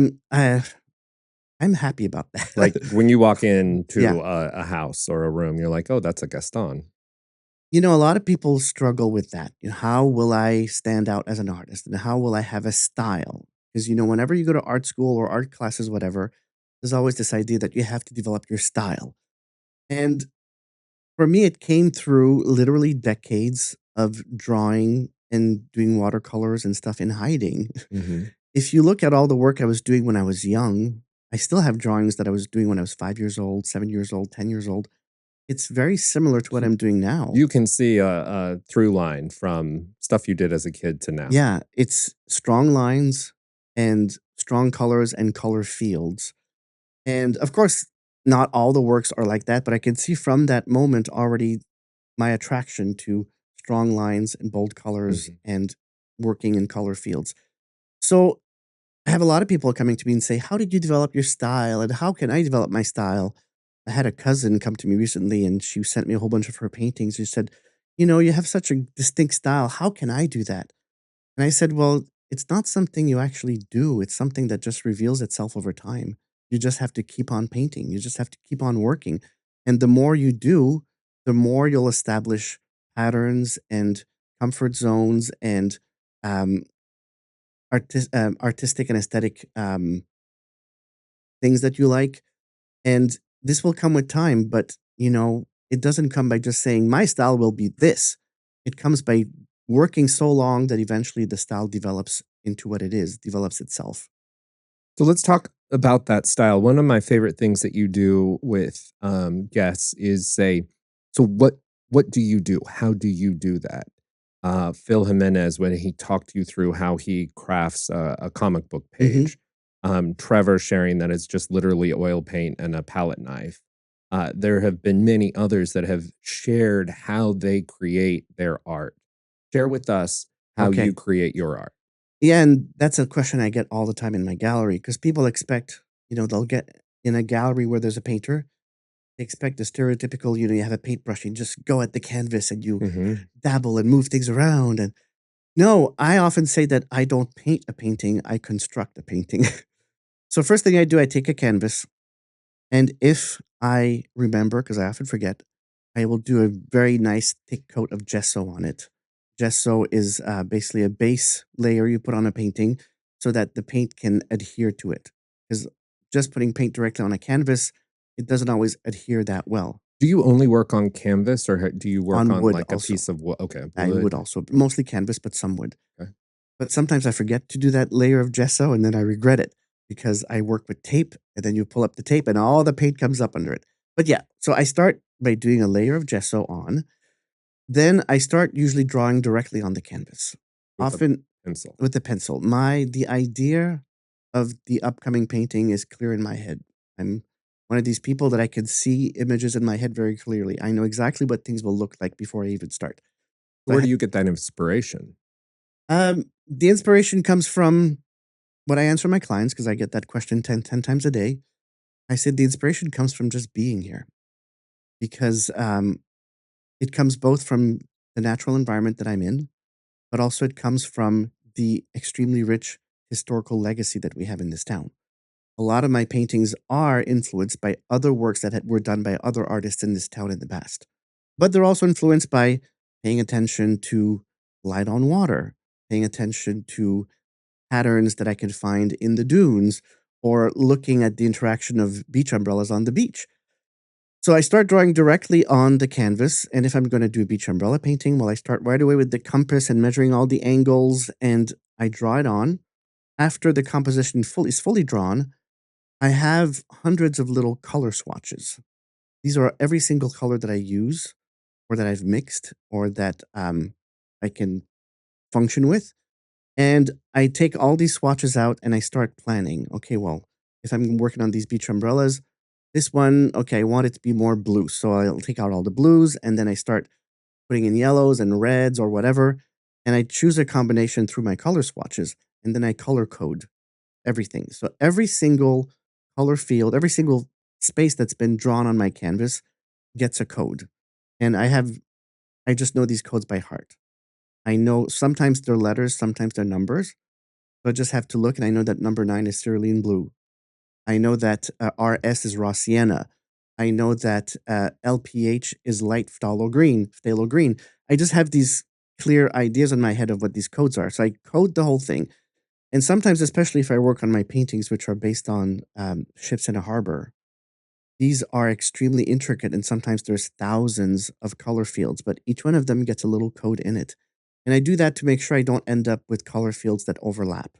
I'm happy about Like, that. when you walk Yeah. into a house or a room, you're like, "Oh, that's a Gaston." A lot of people struggle with that. How will I stand out as an artist? And how will I have a style? Because, whenever you go to art school or art classes, whatever, there's always this idea that you have to develop your style. And for me, it came through literally decades of drawing and doing watercolors and stuff in hiding. Mhm. if you look at all the work I was doing when I was young, I still have drawings that I was doing when I was 5 years old, 7 years old, 10 years old. It's very similar to what I'm doing now. You can see a through line from stuff you did as a kid to now. Yeah, it's strong lines and strong colors and color fields. And of course, not all the works are like that, but I can see from that moment already my attraction to strong lines and bold colors Mhm. and working in color fields. So I have a lot of people coming to me and say, "How did you develop your style? And how can I develop my style?" I had a cousin come to me recently and she sent me a whole bunch of her paintings. She said, you have such a distinct style. How can I do that? And I said, "Well, it's not something you actually do. It's something that just reveals itself over time. You just have to keep on painting. You just have to keep on working. And the more you do, the more you'll establish patterns and comfort zones and um, artistic and aesthetic things that you like. And this will come with time, but it doesn't come by just saying my style will be this. It comes by working so long that eventually the style develops into what it is, develops itself." So let's talk about that style. One of my favorite things that you do with guests is say, so what do you do? How do you do that? Phil Jimenez, when he talked you through how he crafts a comic book Hmm. page. Trevor sharing that it's just literally oil paint and a palette knife. There have been many others that have shared how they create their art. Share with us how you Okay. create your art. Yeah, and that's a question I get all the time in my gallery because people expect, they'll get in a gallery where there's a painter, they expect the stereotypical, you have a paintbrush, you just go at the canvas and you Hmm. dabble and move things around. And no, I often say that I don't paint a painting, I construct a painting. So first thing I do, I take a canvas, and if I remember, because I often forget, I will do a very nice thick coat of gesso on it. Gesso is basically a base layer you put on a painting so that the paint can adhere to it. Because just putting paint directly on a canvas, it doesn't always adhere that well. Do you only work on canvas or do you work On on wood like a also. piece of wood? Okay, I would wood. also, mostly canvas, but some wood. Okay. But sometimes I forget to do that layer of gesso and then I regret it because I work with tape and then you pull up the tape and all the paint comes up under it. But yeah, so I start by doing a layer of gesso on. Then I start usually drawing directly on the canvas, With a often pencil. with the pencil. The idea of the upcoming painting is clear in my head. I'm one of these people that I can see images in my head very clearly. I know exactly what things will look like before I even start. So Where do you get that inspiration? the inspiration comes from what I answer my clients because I get that question 10 times a day. I said the inspiration comes from just being here because it comes both from the natural environment that I'm in, but also it comes from the extremely rich historical legacy that we have in this town. A lot of my paintings are influenced by other works that were done by other artists in this town in the past. But they're also influenced by paying attention to light on water, paying attention to patterns that I could find in the dunes, or looking at the interaction of beach umbrellas on the beach. So I start drawing directly on the canvas, and if I'm going to do a beach umbrella painting, well, I start right away with the compass and measuring all the angles, and I draw it on. After the composition is fully drawn, I have hundreds of little color swatches. These are every single color that I use, or that I've mixed, or that I can function with. And I take all these swatches out and I start planning. Okay, well, if I'm working on these beach umbrellas, this one, okay, I want it to be more blue. So I'll take out all the blues and then I start putting in yellows and reds or whatever. And I choose a combination through my color swatches and then I color code everything. So every single color field, every single space that's been drawn on my canvas gets a code. And I just know these codes by heart. I know sometimes they're letters, sometimes they're numbers. So I just have to look, and I know that number 9 is cerulean blue. I know that RS is raw sienna. I know that LPH is light phthalo green. I just have these clear ideas in my head of what these codes are. So I code the whole thing. And sometimes, especially if I work on my paintings, which are based on ships in a harbor, these are extremely intricate. And sometimes there's thousands of color fields, but each one of them gets a little code in it. And I do that to make sure I don't end up with color fields that overlap.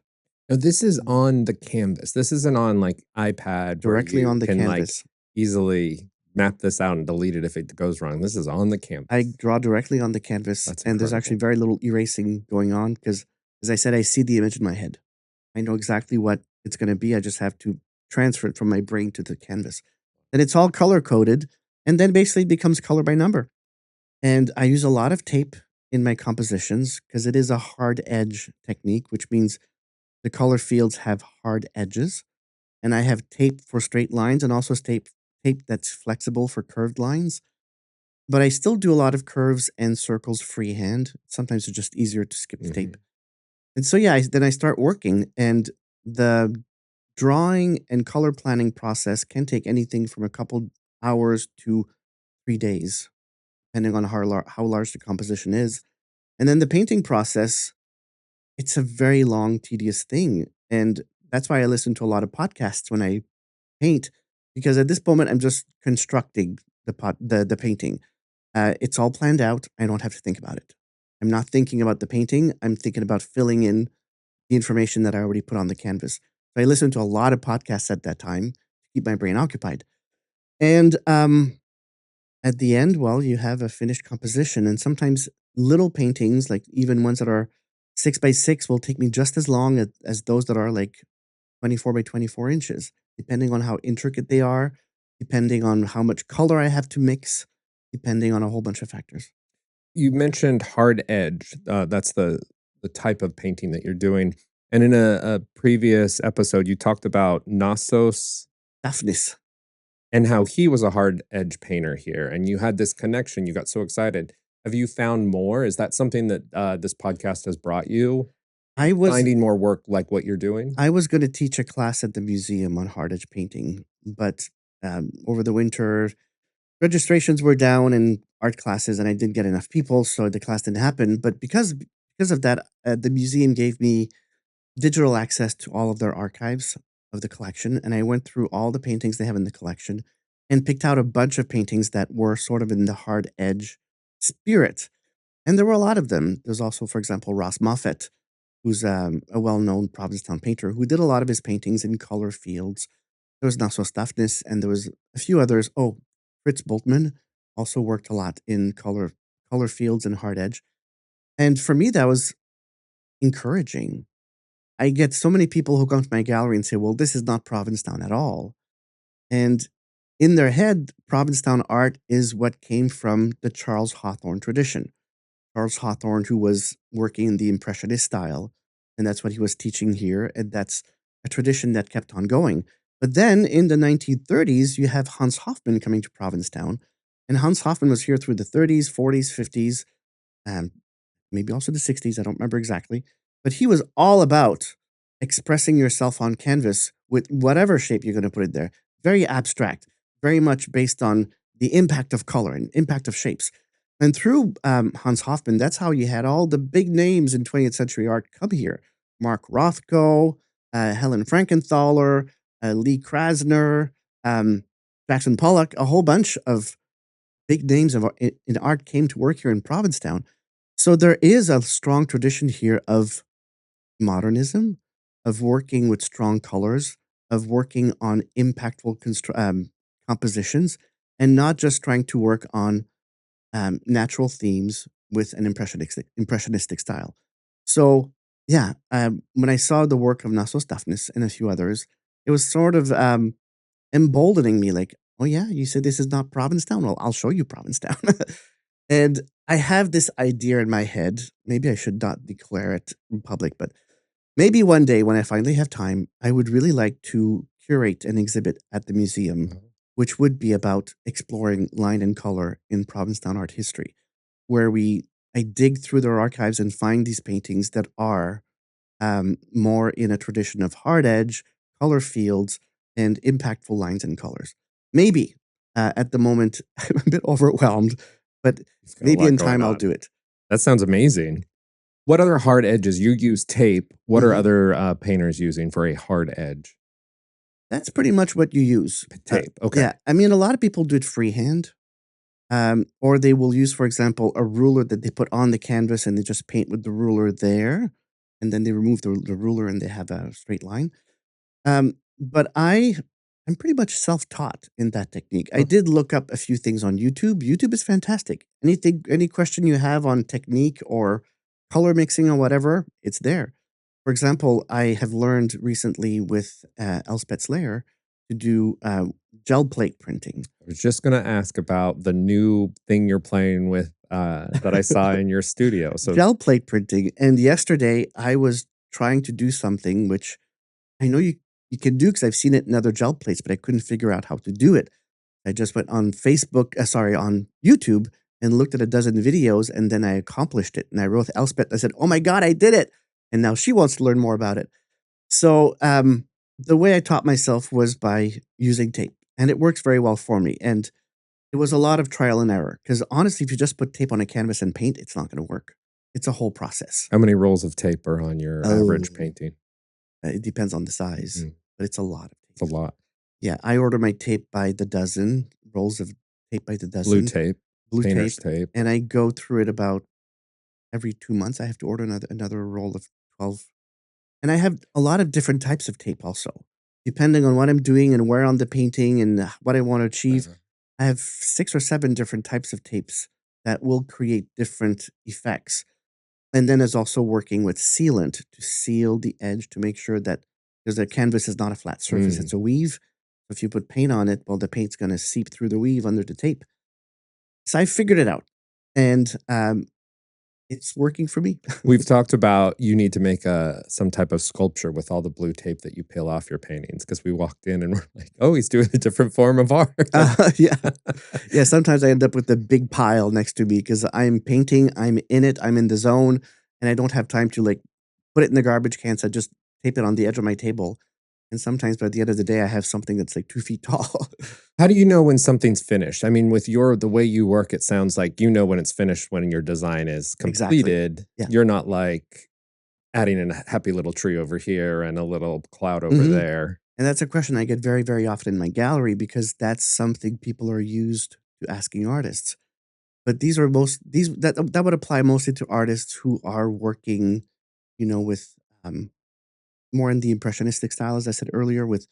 Now, this is on the canvas. This isn't on like iPad where Directly you on the can like canvas. easily map this out and delete it if it goes wrong. This is on the I canvas. draw directly on the canvas, That's and there's actually incredible. very little erasing going on because, as I said, I see the image in my head. I know exactly what it's going to be. I just have to transfer it from my brain to the canvas. And it's all color coded, and then basically it becomes color by number. And I use a lot of tape in my compositions because it is a hard edge technique, which means the color fields have hard edges. And I have tape for straight lines and also tape that's flexible for curved lines. But I still do a lot of curves and circles freehand. Sometimes it's just easier to skip the tape. Mhm. And so, yeah, then I start working, and the drawing and color planning process can take anything from a couple hours to 3 days, depending on how large the composition is. And then the painting process, it's a very long, tedious thing. And that's why I listen to a lot of podcasts when I paint, because at this moment I'm just constructing the painting. It's all planned out. I don't have to think about it. I'm not thinking about the painting. I'm thinking about filling in the information that I already put on the canvas. So I listened to a lot of podcasts at that time to keep my brain occupied. And at the end, well, you have a finished composition. And sometimes little paintings, like even ones that are 6 by 6, will take me just as long as those that are like 24 by 24 inches, depending on how intricate they are, depending on how much color I have to mix, depending on a whole bunch of factors. You mentioned hard edge. That's the type of painting that you're doing. And in a previous episode, you talked about Nassos Toughness. and how he was a hard edge painter here, and you had this connection. You got so excited. Have you found more? Is that something that this podcast has brought you? I was Finding more work like what you're doing? I was going to teach a class at the museum on hard edge painting, but over the winter, registrations were down in art classes, and I didn't get enough people, so the class didn't happen. But because of that, the museum gave me digital access to all of their archives of the collection, and I went through all the paintings they have in the collection and picked out a bunch of paintings that were sort of in the hard edge spirit. And there were a lot of them. There's also, for example, Ross Moffat, who's a well-known Provincetown painter who did a lot of his paintings in color fields. There was Naso Stuffness, and there was a few others. Oh, Fritz Bultmann also worked a lot in color fields and hard edge. And for me, that was encouraging. I get so many people who come to my gallery and say, "Well, this is not Provincetown at all." And in their head, Provincetown art is what came from the Charles Hawthorne tradition. Charles Hawthorne, who was working in the Impressionist style, and that's what he was teaching here, and that's a tradition that kept on going. But then in the 1930s, you have Hans Hofmann coming to Provincetown, and Hans Hofmann was here through the 30s, 40s, 50s, um, maybe also the 60s, I don't remember exactly. But he was all about expressing yourself on canvas with whatever shape you're going to put it there. Very abstract, very much based on the impact of color and impact of shapes. And through Hans Hofmann, that's how you had all the big names in 20th century art come here. Mark Rothko, Helen Frankenthaler, Lee Krasner, um, Jackson Pollock, a whole bunch of big names in art came to work here in Provincetown. So there is a strong tradition here of modernism, of working with strong colors, of working on impactful compositions, and not just trying to work on natural themes with an impressionistic style. So yeah, when I saw the work of Naso Stuffness and a few others, it was sort of emboldening me. Like, oh yeah, you said this is not Provincetown. Well, I'll show you Provincetown. And I have this idea in my head. Maybe I should not declare it in public, but maybe one day when I finally have time, I would really like to curate an exhibit at the museum, Mhm. which would be about exploring line and color in Provincetown art history, where I dig through their archives and find these paintings that are more in a tradition of hard edge, color fields, and impactful lines and colors. Maybe at the moment I'm a bit overwhelmed, but He's got a maybe lot in going time I'll on. do it. That sounds amazing. What other hard edges? You use tape. What are Mhm. other painters using for a hard edge? That's pretty much what you use. Tape. Okay. Yeah, I mean, a lot of people do it freehand, or they will use, for example, a ruler that they put on the canvas and they just paint with the ruler there, and then they remove the ruler and they have a straight line. But I'm pretty much self-taught in that technique. I Oh, did look up a few things on YouTube. YouTube is fantastic. Any question you have on technique or color mixing or whatever, it's there. For example, I have learned recently with Elspeth Slayer to do gel plate printing. I was just going to ask about the new thing you're playing with that I saw in your studio. So, Gel plate printing. And yesterday I was trying to do something which I know you can do because I've seen it in other gel plates, but I couldn't figure out how to do it. I just went on on YouTube and looked at a dozen videos, and then I accomplished it. And I wrote Elspeth. I said, "Oh my god, I did it!" And now she wants to learn more about it. So the way I taught myself was by using tape, and it works very well for me. And it was a lot of trial and error because honestly, if you just put tape on a canvas and paint, it's not going to work. It's a whole process. how many rolls of tape are on your Oh, average painting? it depends on the size, Mm, but it's a lot of it's a tape. lot. Yeah, I order my tape by the dozen, rolls of tape by the Blue dozen, tape, blue painter's tape, tape. and I go through it about every 2 months. I have to order another roll of 12. And I have a lot of different types of tape also, depending on what I'm doing and where on the painting and what I want to achieve. Uh, I have 6 or 7 different types of tapes that will create different effects. And then there's also working with sealant to seal the edge to make sure that because the canvas is not a flat surface, mm. it's a weave. If you put paint on it, well, the paint's going to seep through the weave under the tape. So I figured it out, and it's working for me. We've talked about you need to make some type of sculpture with all the blue tape that you peel off your paintings because we walked in and we're like, oh, he's doing a different form of art. Yeah. Yeah, sometimes I end up with a big pile next to me because I'm painting, I'm in it, I'm in the zone, and I don't have time to, like, put it in the garbage can, so I just tape it on the edge of my table, and sometimes by the end of the day, I have something that's, like, 2 feet tall. How do you know when something's finished? I mean, with the way you work, it sounds like you know when it's finished when your design is Exactly. completed. Yeah. You're not like adding a happy little tree over here and a little cloud over Mhm. there. And that's a question I get very, very often in my gallery because that's something people are used to asking artists. But that would apply mostly to artists who are working, with um, more in the impressionistic style, as I said earlier, with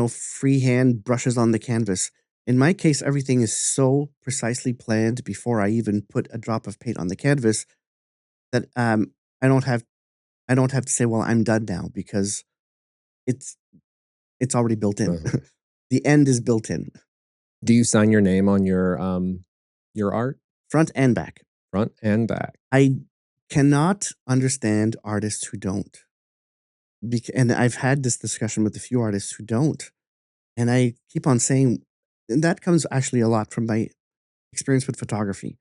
freehand brushes on the canvas. In my case, everything is so precisely planned before I even put a drop of paint on the canvas that I don't have I don't have to say, well, I'm done now because it's it's already built in. Uh-huh. The end is built in, Do you sign your name on your art, front and back. front and back? I cannot understand artists who don't. And I've had this discussion with a few artists who don't. And I keep on saying, and that comes actually a lot from my experience with photography.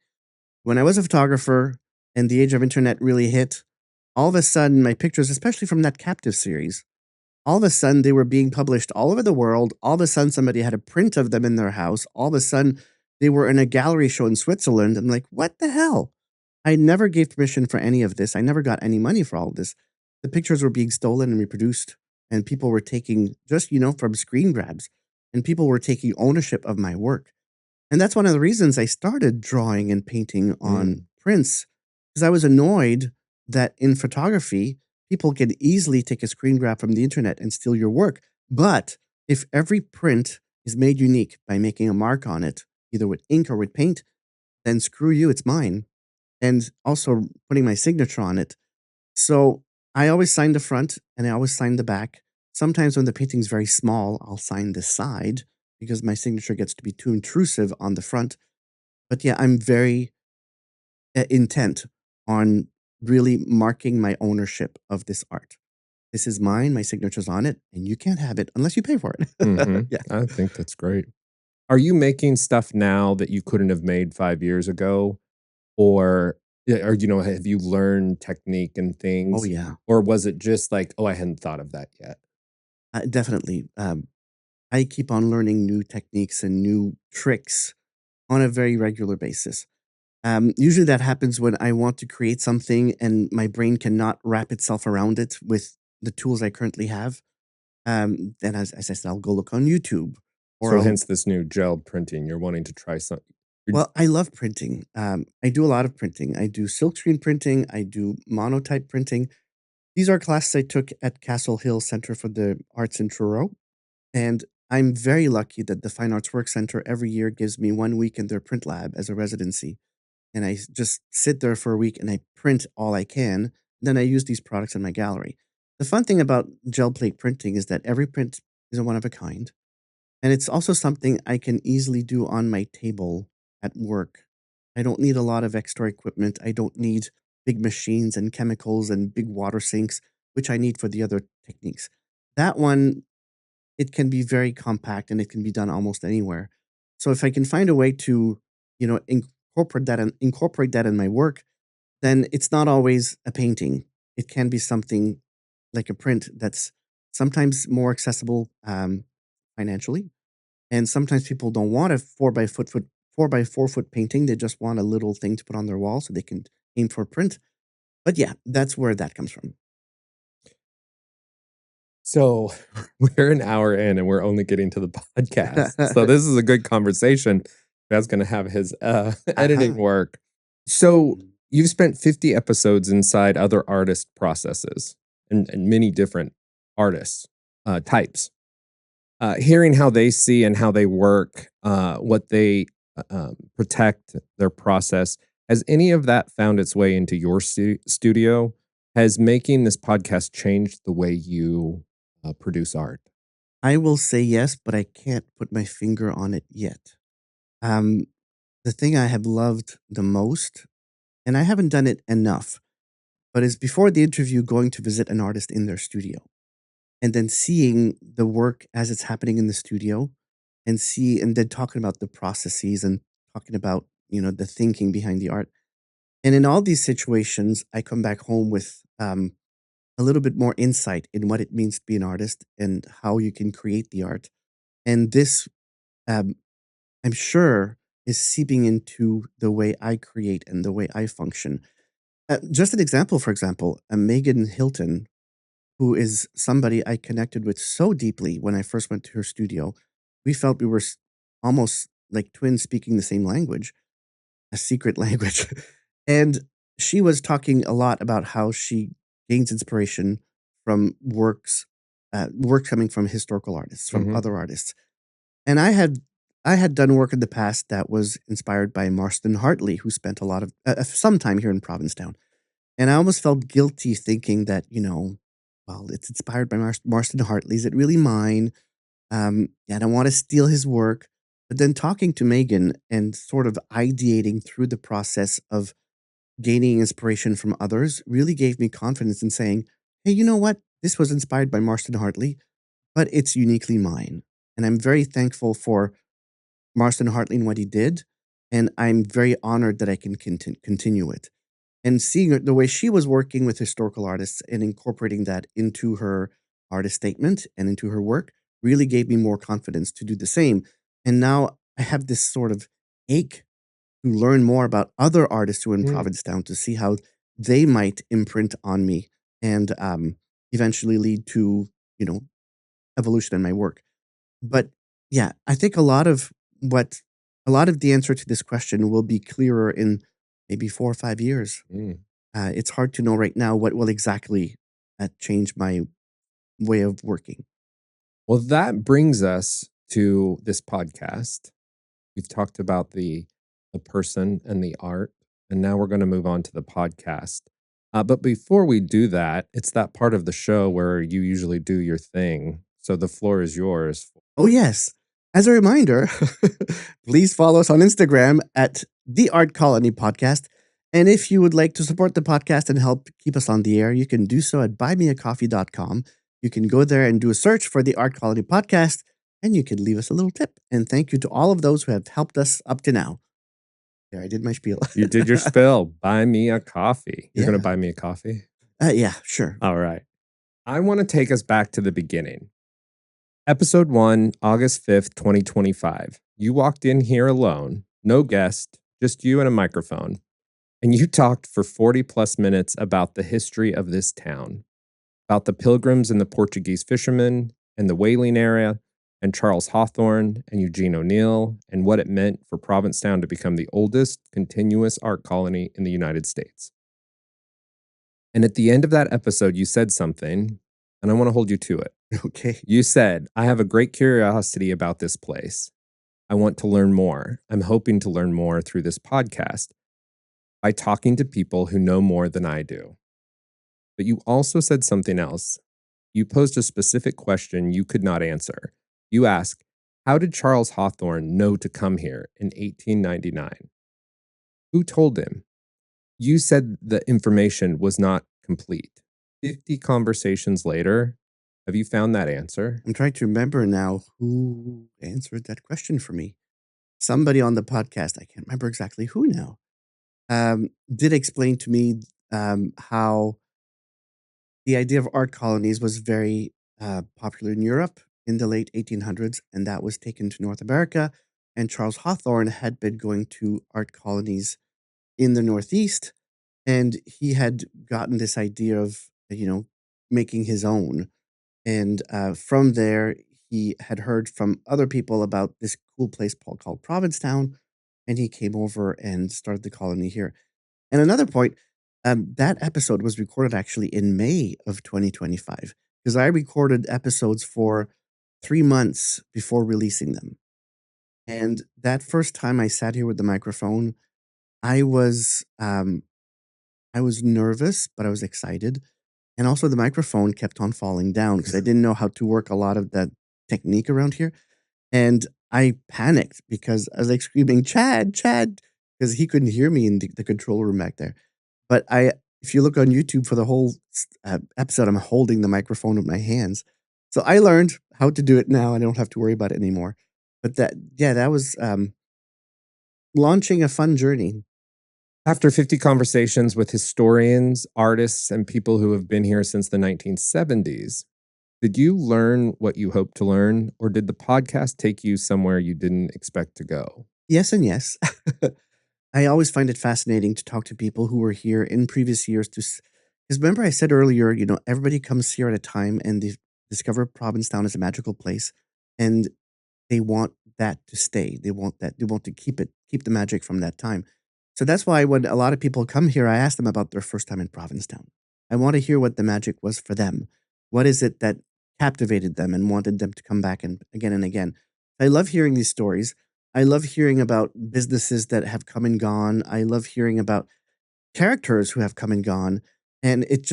When I was a photographer and the age of internet really hit, all of a sudden my pictures, especially from that Captive series, all of a sudden they were being published all over the world. All of a sudden somebody had a print of them in their house. All of a sudden they were in a gallery show in Switzerland. I'm like, what the hell? I never gave permission for any of this. I never got any money for all of this. The pictures were being stolen and reproduced, and people were taking just, from screen grabs, and people were taking ownership of my work. And that's one of the reasons I started drawing and painting on Mm. prints, because I was annoyed that in photography, people can easily take a screen grab from the internet and steal your work. But if every print is made unique by making a mark on it, either with ink or with paint, then screw you, it's mine. And also putting my signature on it. So I always sign the front and I always sign the back. Sometimes when the painting's very small, I'll sign the side because my signature gets to be too intrusive on the front. But yeah, I'm very intent on really marking my ownership of this art. This is mine, my signature's on it, and you can't have it unless you pay for it. Mhm. Yeah. I think that's great. Are you making stuff now that you couldn't have made 5 years ago? Or yeah, or, have you learned technique and Oh, things? yeah. Or was it just like, "Oh, I hadn't thought of that yet"? Definitely. I keep on learning new techniques and new tricks on a very regular basis. Usually that happens when I want to create something and my brain cannot wrap itself around it with the tools I currently have. Then, as I said, I'll go look on YouTube, or So hence this new gel printing, you're wanting to try some you're well, I love printing. I do a lot of printing. I do silkscreen printing. I do monotype printing. These are classes I took at Castle Hill Center for the Arts in Truro, and I'm very lucky that the Fine Arts Work Center every year gives me 1 week in their print lab as a residency. And just sit there for a week and I print all I can. Then I use these products in my gallery. The fun thing about gel plate printing is that every print is a one of a kind. And it's also something I can easily do on my table at work. I don't need a lot of extra equipment. I don't need big machines and chemicals and big water sinks, which I need for the other techniques. That one, it can be very compact and it can be done almost anywhere. So if I can find a way to, incorporate that in my work, then it's not always a painting. It can be something like a print that's sometimes more accessible financially, and sometimes people don't want a 4 by 4 foot painting. They just want a little thing to put on their wall so they can aim for print. But yeah, that's where that comes from. So we're an hour in and we're only getting to the podcast. So this is a good conversation. That's going to have his editing work. So you've spent 50 episodes inside other artist processes and many different artists types. Hearing how they see and how they work, what they protect, their process. Has any of that found its way into your studio? Has making this podcast changed the way you produce art? I will say yes, but I can't put my finger on it yet. Um, the thing I have loved the most, and I haven't done it enough, but is before the interview going to visit an artist in their studio and then seeing the work as it's happening in the studio and then talking about the processes and talking about, the thinking behind the art. And in all these situations, I come back home with a little bit more insight in what it means to be an artist and how you can create the art. And this, um, I'm sure, is seeping into the way I create and the way I function. Just an example, for example, Megan Hilton, who is somebody I connected with so deeply when I first went to her studio. We felt we were almost like twins speaking the same language, a secret language. And she was talking a lot about how she gains inspiration from work coming from historical artists, from other artists. And I had done work in the past that was inspired by Marston Hartley, who spent a lot of some time here in Provincetown. And I almost felt guilty thinking that, well, it's inspired by Marston Hartley. Is it really mine? Yeah, I don't want to steal his work. But then talking to Megan and sort of ideating through the process of gaining inspiration from others really gave me confidence in saying, hey, you know what? This was inspired by Marston Hartley, but it's uniquely mine. And I'm very thankful for Marston Hartley and what he did. And I'm very honored that I can continue it. And seeing the way she was working with historical artists and incorporating that into her artist statement and into her work really gave me more confidence to do the same. And now I have this sort of ache to learn more about other artists who are in Provincetown to see how they might imprint on me and eventually lead to, evolution in my work. But yeah, I think a lot of the answer to this question will be clearer in maybe 4 or 5 years. It's hard to know right now what will exactly change my way of working. Well, that brings us to this podcast. We've talked about the person and the art, and now we're going to move on to the podcast. But before we do that, it's that part of the show where you usually do your thing. So the floor is yours. Oh, yes. As a reminder, please follow us on Instagram at The Art Colony Podcast. And if you would like to support the podcast and help keep us on the air, you can do so at buymeacoffee.com. You can go there and do a search for The Art Colony Podcast, and you can leave us a little tip. And thank you to all of those who have helped us up to now. There, I did my spiel. You did your spill. Buy me a coffee. You're Yeah. going to buy me a coffee? Yeah, sure. All right. I want to take us back to the beginning. Episode 1, August 5th, 2025. You walked in here alone, no guest, just you and a microphone. And you talked for 40 plus minutes about the history of this town, about the Pilgrims and the Portuguese fishermen and the whaling area, and Charles Hawthorne and Eugene O'Neill, and what it meant for Provincetown to become the oldest continuous art colony in the United States. And at the end of that episode, you said something, and I want to hold you to it. Okay. You said, I have a great curiosity about this place. I want to learn more. I'm hoping to learn more through this podcast by talking to people who know more than I do. But you also said something else. You posed a specific question you could not answer. You asked, how did Charles Hawthorne know to come here in 1899? Who told him? You said the information was not complete. 50 conversations later, have you found that answer? I'm trying to remember now who answered that question for me. Somebody on the podcast, I can't remember exactly who now, did explain to me how the idea of art colonies was very popular in Europe in the late 1800s, and that was taken to North America. And Charles Hawthorne had been going to art colonies in the Northeast, and he had gotten this idea of, making his own. And from there, he had heard from other people about this cool place called Provincetown, and he came over and started the colony here. And another point, that episode was recorded actually in May of 2025, because I recorded episodes for 3 months before releasing them. And that first time I sat here with the microphone, I was I was nervous, but I was excited. And also the microphone kept on falling down because I didn't know how to work a lot of that technique around here. And I panicked because I was like screaming, Chad, Chad, because he couldn't hear me in the control room back there. But if you look on YouTube for the whole episode, I'm holding the microphone with my hands. So I learned how to do it now. I don't have to worry about it anymore. But that was launching a fun journey. After 50 conversations with historians, artists, and people who have been here since the 1970s, did you learn what you hoped to learn, or did the podcast take you somewhere you didn't expect to go? Yes and yes. I always find it fascinating to talk to people who were here in previous years. Because remember, I said earlier, everybody comes here at a time and they discover Provincetown as a magical place, and they want that to stay. They want that. They want to keep the magic from that time. So that's why when a lot of people come here, I ask them about their first time in Provincetown. I want to hear what the magic was for them. What is it that captivated them and wanted them to come back and again and again? I love hearing these stories. I love hearing about businesses that have come and gone. I love hearing about characters who have come and gone. And it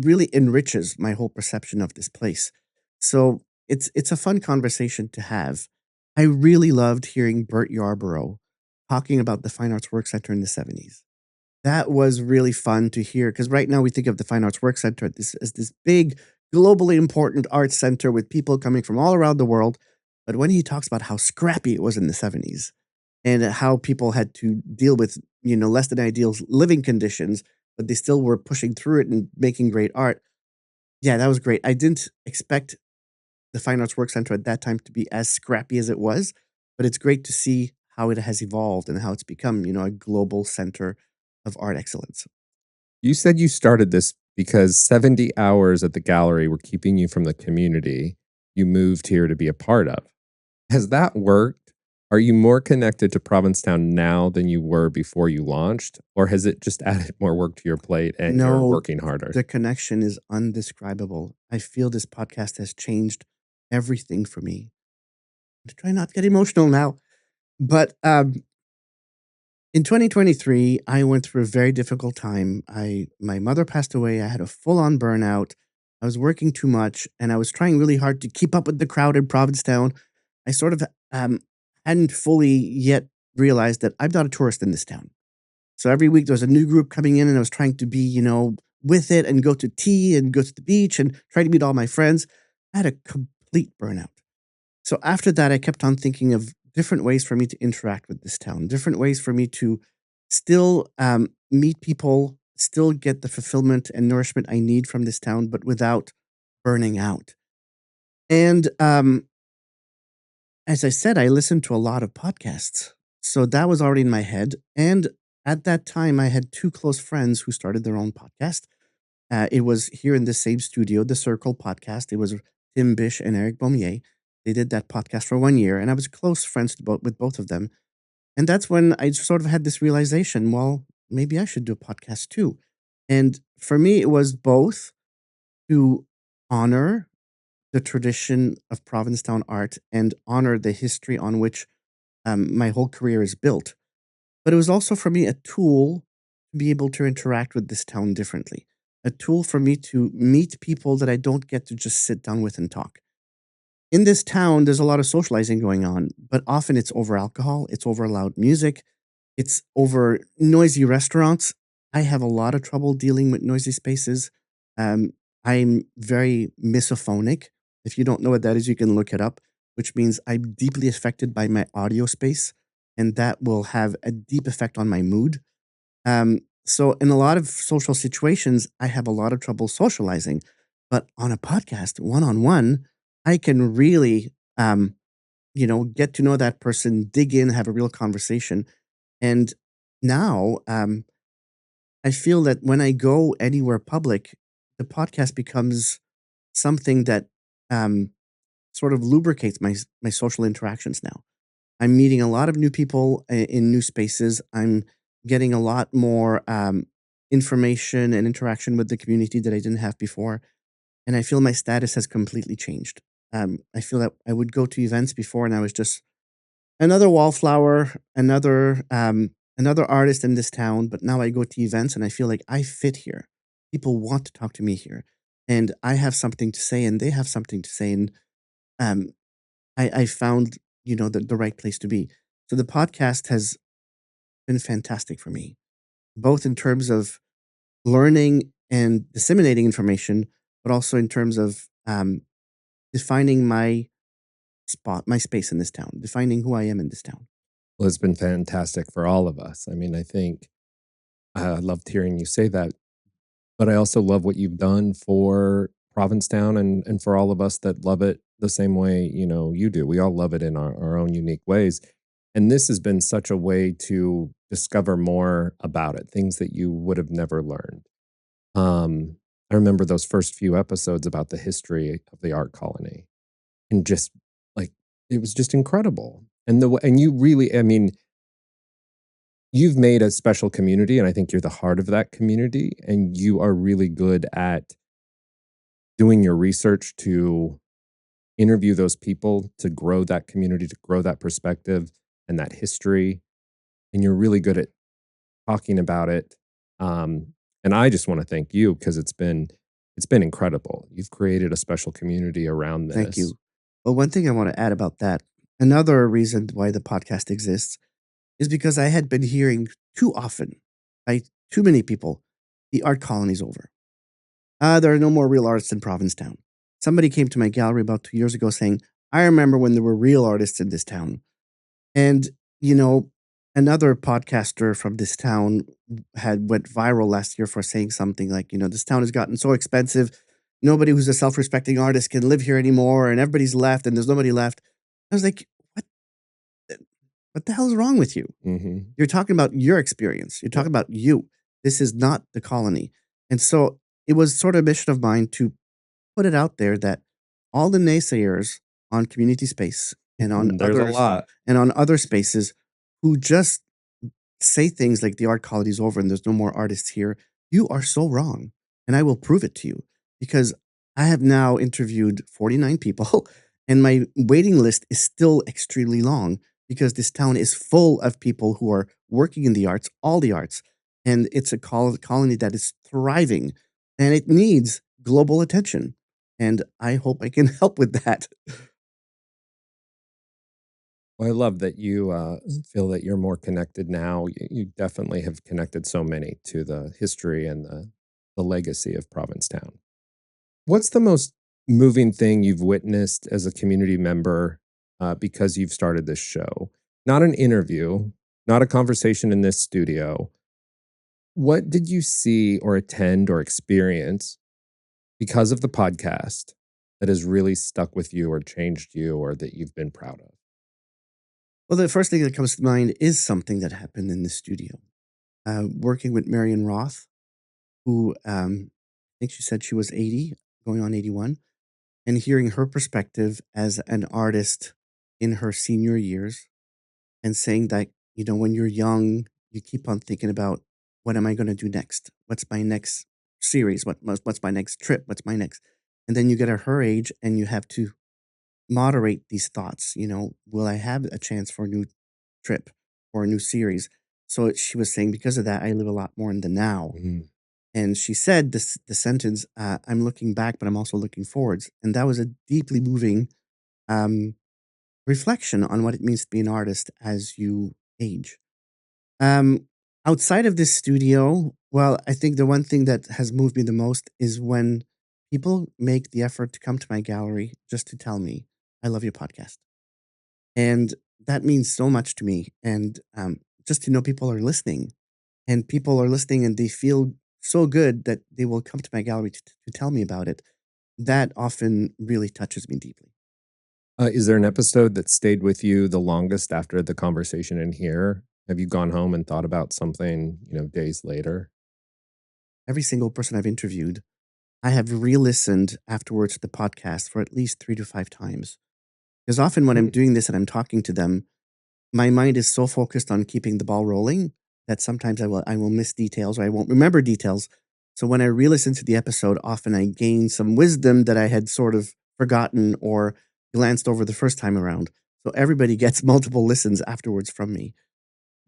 really enriches my whole perception of this place. So it's a fun conversation to have. I really loved hearing Bert Yarborough talking about the Fine Arts Work Center in the 70s. That was really fun to hear because right now we think of the Fine Arts Work Center as this big, globally important arts center with people coming from all around the world. But when he talks about how scrappy it was in the 70s and how people had to deal with, less than ideal living conditions, but they still were pushing through it and making great art. Yeah, that was great. I didn't expect the Fine Arts Work Center at that time to be as scrappy as it was, but it's great to see how it has evolved and how it's become, a global center of art excellence. You said you started this because 70 hours at the gallery were keeping you from the community you moved here to be a part of. Has that worked? Are you more connected to Provincetown now than you were before you launched? Or has it just added more work to your plate and you're No, working harder? the connection is undescribable. I feel this podcast has changed everything for me. To try not to get emotional now, but in 2023, I went through a very difficult time. My mother passed away. I had a full-on burnout. I was working too much, and I was trying really hard to keep up with the crowd in Provincetown. I sort of hadn't fully yet realized that I'm not a tourist in this town. So every week there was a new group coming in, and I was trying to be, with it and go to tea and go to the beach and try to meet all my friends. I had a complete burnout. So after that, I kept on thinking of different ways for me to interact with this town, different ways for me to still meet people, still get the fulfillment and nourishment I need from this town, but without burning out. And as I said, I listened to a lot of podcasts. So that was already in my head. And at that time, I had two close friends who started their own podcast. It was here in the same studio, the Circle podcast. It was Tim Bish and Eric Beaumier. They did that podcast for 1 year, and I was close friends with both of them. And that's when I sort of had this realization, well, maybe I should do a podcast too. And for me, it was both to honor the tradition of Provincetown art and honor the history on which my whole career is built. But it was also for me a tool to be able to interact with this town differently, a tool for me to meet people that I don't get to just sit down with and talk. In this town, there's a lot of socializing going on, but often it's over alcohol, it's over loud music, it's over noisy restaurants. I have a lot of trouble dealing with noisy spaces. Um, I'm very misophonic. If you don't know what that is, you can look it up, which means I'm deeply affected by my audio space, and that will have a deep effect on my mood. So, in a lot of social situations, I have a lot of trouble socializing. But on a podcast, one on one, I can really, get to know that person, dig in, have a real conversation. And now, I feel that when I go anywhere public, the podcast becomes something that um, sort of lubricates my social interactions now. I'm meeting a lot of new people in new spaces. I'm getting a lot more information and interaction with the community that I didn't have before. And I feel my status has completely changed. I feel that I would go to events before and I was just another wallflower, another artist in this town, but now I go to events and I feel like I fit here. People want to talk to me here, and I have something to say, and they have something to say, and um, I found the right place to be. So the podcast has been fantastic for me, both in terms of learning and disseminating information, but also in terms of defining my spot, my space in this town, defining who I am in this town. Well, it's been fantastic for all of us. I mean, I think I loved hearing you say that, but I also love what you've done for Provincetown and for all of us that love it the same way, you do. We all love it in our own unique ways. And this has been such a way to discover more about it, things that you would have never learned. Um, I remember those first few episodes about the history of the art colony and just like it was just incredible. And you really, I mean, you've made a special community, and I think you're the heart of that community, and you are really good at doing your research to interview those people, to grow that community, to grow that perspective and that history, and you're really good at talking about it. Um, and I just wanna thank you because it's been incredible. You've created a special community around Thank this. you. Well, one thing I want to add about that, another reason why the podcast exists is because I had been hearing too often by too many people the art colony's over. There are no more real artists in Provincetown. Somebody came to my gallery about 2 years ago saying, I remember when there were real artists in this town. And, you know, another podcaster from this town had went viral last year for saying something like, this town has gotten so expensive. Nobody who's a self-respecting artist can live here anymore, and everybody's left, and there's nobody left. I was like, the- what the hell is wrong with you? Mhm. You're talking about your experience. You're Yep. talking about you. This is not the colony. And so it was sort of a mission of mine to put it out there that all the naysayers on community space and on There's a others lot. and on other spaces who just say things like the art colony is over and there's no more artists here, you are so wrong. And I will prove it to you because I have now interviewed 49 people and my waiting list is still extremely long because this town is full of people who are working in the arts, all the arts. And it's a colony that is thriving and it needs global attention. And I hope I can help with that. Well, I love that you, feel that you're more connected now. You definitely have connected so many to the history and the legacy of Provincetown. What's the most moving thing you've witnessed as a community member, because you've started this show? Not an interview, not a conversation in this studio. What did you see or attend or experience because of the podcast that has really stuck with you or changed you or that you've been proud of? Well, the first thing that comes to mind is something that happened in the studio. Working with Marion Roth, who I think she said she was 80, going on 81, and hearing her perspective as an artist in her senior years and saying that, when you're young, you keep on thinking about what am I going to do next? What's my next series? What's my next trip? What's my next? And then you get at her age and you have to moderate these thoughts. Will I have a chance for a new trip or a new series? So she was saying, because of that, I live a lot more in the now. Mhm. And she said the sentence, I'm looking back, but I'm also looking forwards. And that was a deeply moving um, reflection on what it means to be an artist as you age. Um, Outside of this studio, well, I think the one thing that has moved me the most is when people make the effort to come to my gallery just to tell me, I love your podcast. And that means so much to me. And just to know people are listening, and people are listening and they feel so good that they will come to my gallery to tell me about it. That often really touches me deeply. Is there an episode that stayed with you the longest after the conversation in here? Have you gone home and thought about something, days later? Every single person I've interviewed, I have re listened afterwards to the podcast for at least 3 to 5 times. Because often when I'm Hmm. doing this and I'm talking to them, my mind is so focused on keeping the ball rolling that sometimes I will miss details or I won't remember details. So when I re-listen to the episode, often I gain some wisdom that I had sort of forgotten or glanced over the first time around. So everybody gets multiple listens afterwards from me.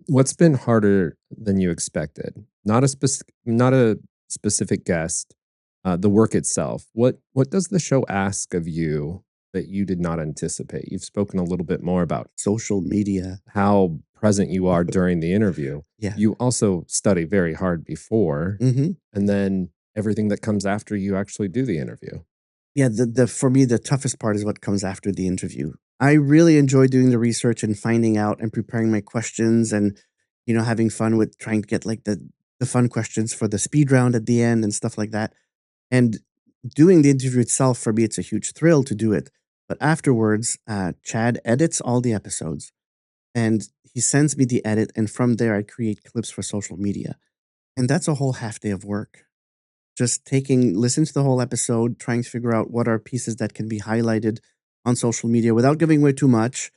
What's been harder than you expected? Not a specific guest, the work itself. What does the show ask of you that you did not anticipate? You've spoken a little bit more about Social media. how present you are during the interview. Yeah. You also study very hard before, Hmm. and then everything that comes after you actually do the interview. Yeah, the for me the toughest part is what comes after the interview. I really enjoy doing the research and finding out and preparing my questions and having fun with trying to get like the fun questions for the speed round at the end and stuff like that. And doing the interview itself for me it's a huge thrill to do it. But afterwards, Chad edits all the episodes and he sends me the edit and from there I create clips for social media. And that's a whole half day of work just listen to the whole episode, trying to figure out what are pieces that can be highlighted on social media without giving away too much,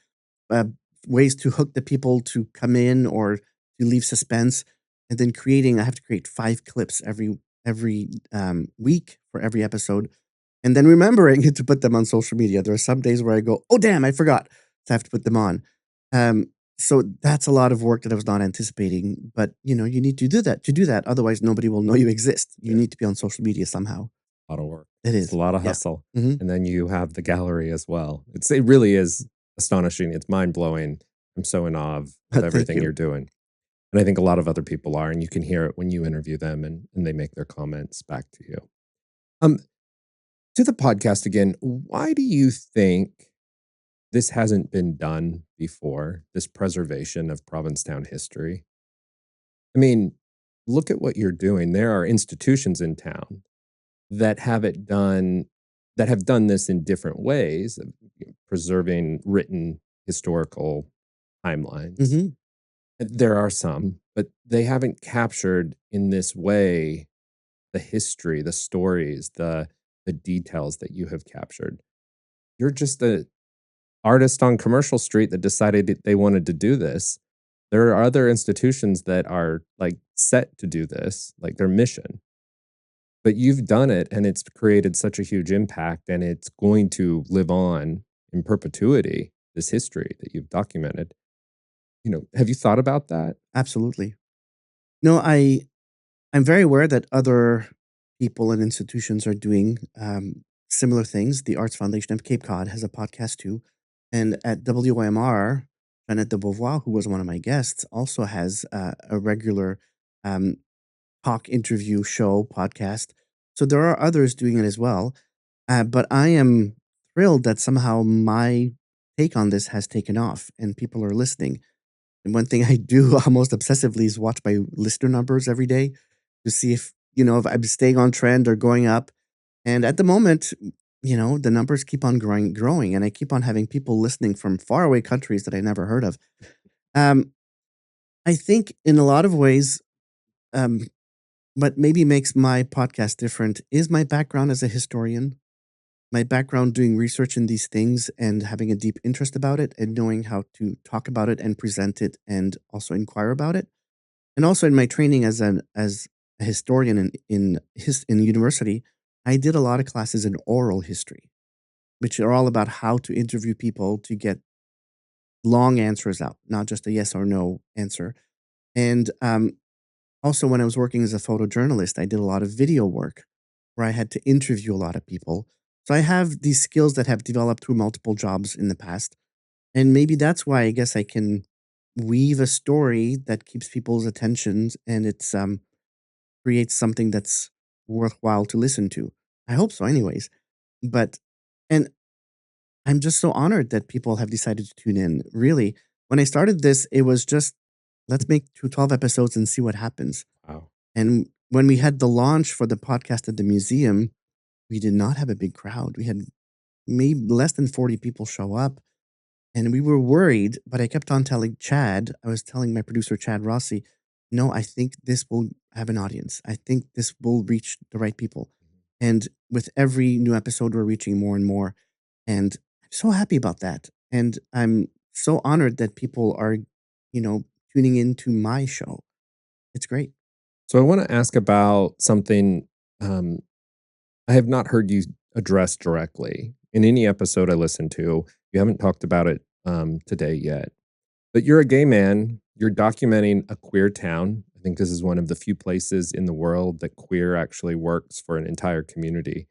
uh, ways to hook the people to come in or to leave suspense, and then I have to create 5 clips every week for every episode, and then remembering to put them on social media. There are some days where I go, "Oh damn, I forgot," so I have to put them on. Um, so that's a lot of work that I was not anticipating, but you need to do that. Otherwise, nobody will know you exist. You Yeah, need to be on social media somehow. a lot of work. It It's a is, lot of yeah. hustle, Hmm. and then you have the gallery as well. It really is astonishing. It's mind blowing. I'm so in awe of Thank everything you. you're doing. And I think a lot of other people are, and you can hear it when you interview them and they make their comments back to you. Um, to the podcast again, why do you think this hasn't been done before, this preservation of Provincetown history? I mean, look at what you're doing. There are institutions in town that have it done that have done this in different ways of preserving written historical timelines. Hmm. There are some, but they haven't captured in this way the history, the stories, the details that you have captured. You're just a artist on Commercial Street that decided that they wanted to do this. There are other institutions that are like set to do this, like their mission. But you've done it and it's created such a huge impact and it's going to live on in perpetuity, this history that you've documented. Have you thought about that? Absolutely. No, I'm very aware that other people and institutions are doing similar things. The Arts Foundation of Cape Cod has a podcast too. And at WYMR, Jeanette de Beauvoir, who was one of my guests, also has a regular um, talk interview show podcast. So there are others doing it as well. But I am thrilled that somehow my take on this has taken off and people are listening. And one thing I do almost obsessively is watch my listener numbers every day to see if I'm staying on trend or going up. And at the moment, the numbers keep on growing, and I keep on having people listening from faraway countries that I never heard of. Um, I think in a lot of ways, um, what maybe makes my podcast different is my background as a historian, my background doing research in these things and having a deep interest about it and knowing how to talk about it and present it and also inquire about it. And also in my training as a historian in university, I did a lot of classes in oral history, which are all about how to interview people to get long answers out, not just a yes or no answer. And also, when I was working as a photojournalist, I did a lot of video work where I had to interview a lot of people. So I have these skills that have developed through multiple jobs in the past. And maybe that's why I guess I can weave a story that keeps people's attentions and it's creates something that's worthwhile to listen to. I hope so anyways. But and I'm just so honored that people have decided to tune in. Really, when I started this, it was just let's make 12 episodes and see what happens. Wow. And when we had the launch for the podcast at the museum, we did not have a big crowd. We had maybe less than 40 people show up. And we were worried, but I kept on telling Chad, I was telling my producer, Chad Rossi, no, I think this will have an audience. I think this will reach the right people. And with every new episode, we're reaching more and more. And I'm so happy about that. And I'm so honored that people are, tuning into my show. It's great. So I want to ask about something um, I have not heard you address directly in any episode I listened to. You haven't talked about it today yet, but you're a gay man. You're documenting a queer town. I think this is one of the few places in the world that queer actually works for an entire community,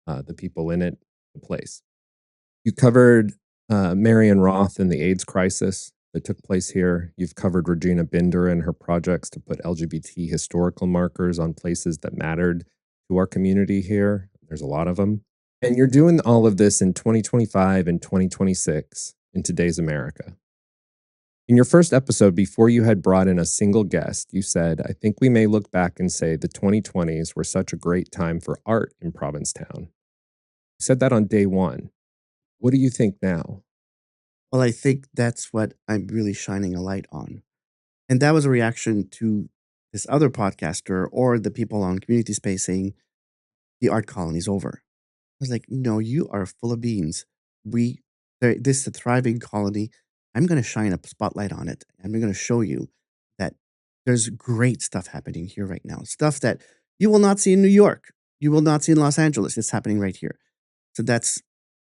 the people in it, the place. You covered Marion Roth and the AIDS crisis that took place here. You've covered Regina Binder and her projects to put LGBT historical markers on places that mattered to our community here. There's a lot of them. And you're doing all of this in 2025 and 2026 in today's America. In your first episode, before you had brought in a single guest, you said, I think we may look back and say the 2020s were such a great time for art in Provincetown. You said that on day one. What do you think now? Well, I think that's what I'm really shining a light on. And that was a reaction to this other podcaster or the people on Community Space saying the art colony's over. I was like, no, you are full of beans. This is a thriving colony. I'm going to shine a spotlight on it. I'm going to show you that there's great stuff happening here right now. Stuff that you will not see in New York. You will not see in Los Angeles. It's happening right here. So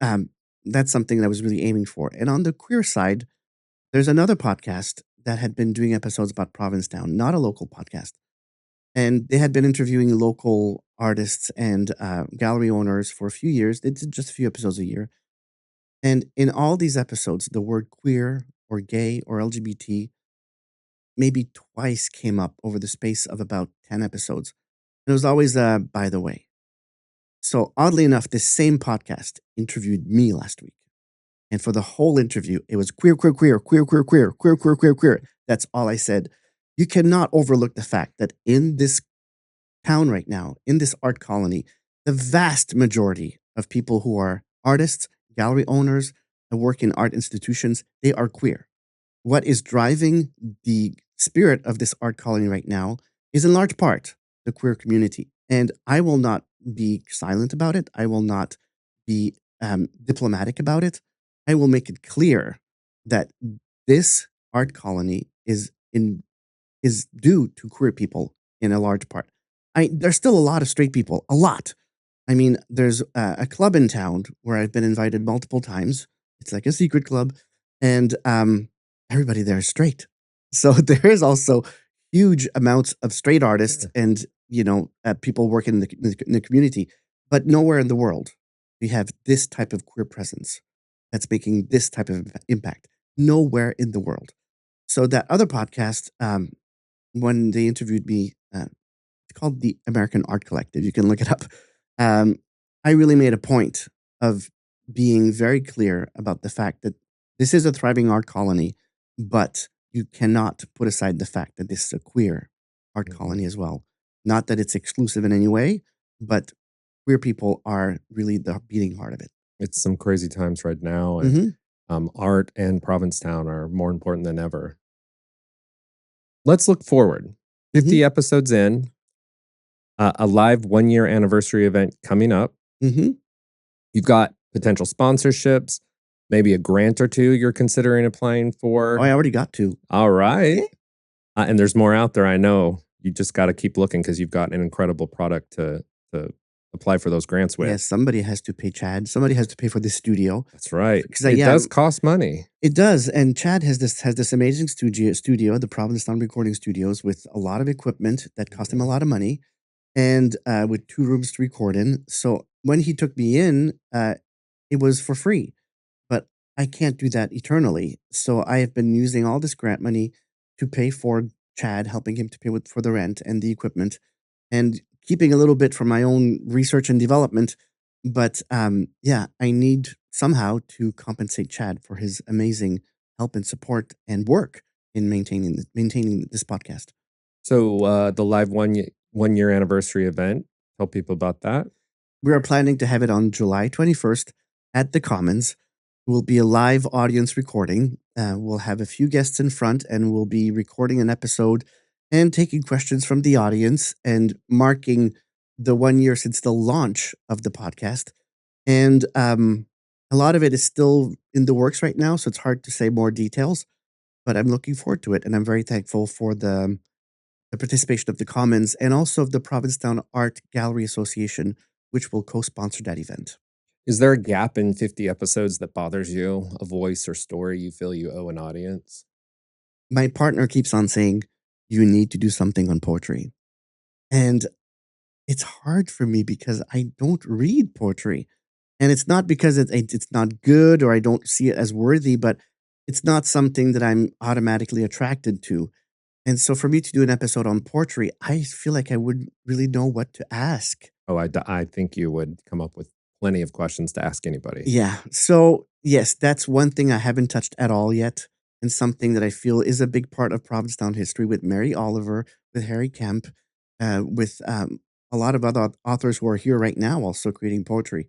um, that's something that I was really aiming for. And on the queer side, there's another podcast that had been doing episodes about Provincetown, not a local podcast. And they had been interviewing local artists and gallery owners for a few years. They did just a few episodes a year. And in all these episodes, the word queer or gay or LGBT maybe twice came up over the space of about 10 episodes. And it was always, by the way. So oddly enough, this same podcast interviewed me last week. And for the whole interview, it was queer, queer, queer, queer, queer, queer, queer, queer, queer, queer. That's all I said. You cannot overlook the fact that in this town right now, in this art colony, the vast majority of people who are artists, gallery owners, and work in art institutions, they are queer. What is driving the spirit of this art colony right now is in large part the queer community. And I will not be silent about it. I will not be diplomatic about it. I will make it clear that this art colony is due to queer people in a large part. There's still a lot of straight people, a lot. I mean, there's a club in town where I've been invited multiple times. It's like a secret club, and everybody there is straight. So there is also huge amounts of straight artists and people working in the community, but nowhere in the world we have this type of queer presence that's making this type of impact. Nowhere in the world. So that other podcast, when they interviewed me, it's called the American Art Collective. You can look it up. I really made a point of being very clear about the fact that this is a thriving art colony, but you cannot put aside the fact that this is a queer art colony as well. Not that it's exclusive in any way, but queer people are really the beating heart of it. It's some crazy times right now, and art and Provincetown are more important than ever. Let's look forward. 50 episodes in, a live 1-year anniversary event coming up. You've got potential sponsorships, maybe a grant or two you're considering applying for. Oh, I already got two. All right. And there's more out there, I know. You just gotta keep looking because 'cause you've got an incredible product to apply for those grants with. Yes, somebody has to pay Chad. Somebody has to pay for the studio. That's right. Because It yeah, does cost money. it does. And Chad has this amazing studio, the Provincetown Recording Studios, with a lot of equipment that cost him a Mhm. lot of money, and with 2 rooms to record in. So when he took me in, it was for free. But I can't do that eternally. So I have been using all this grant money to pay for Chad, helping him to pay for the rent and the equipment, and keeping a little bit for my own research and development. But yeah, I need somehow to compensate Chad for his amazing help and support and work in maintaining this podcast. So, the live 1-year anniversary event, tell people about that. We are planning to have it on July 21st at the Commons. It will be a live audience recording. We'll have a few guests in front and we'll be recording an episode and taking questions from the audience and marking the 1 year since the launch of the podcast. And a lot of it is still in the works right now, so it's hard to say more details, but I'm looking forward to it. And I'm very thankful for the participation of the Commons and also of the Provincetown Art Gallery Association, which will co-sponsor that event. Is there a gap in 50 episodes that bothers you? A voice or story you feel you owe an audience? My partner keeps on saying, "You need to do something on poetry." And it's hard for me because I don't read poetry. And it's not because it's not good or I don't see it as worthy, but it's not something that I'm automatically attracted to. And so for me to do an episode on poetry, I feel like I wouldn't really know what to ask. Oh, I think you would come up with plenty of questions to ask anybody. Yeah. So, yes, that's one thing I haven't touched at all yet, and something that I feel is a big part of Provincetown history with Mary Oliver, with Harry Kemp, with a lot of other authors who are here right now also creating poetry.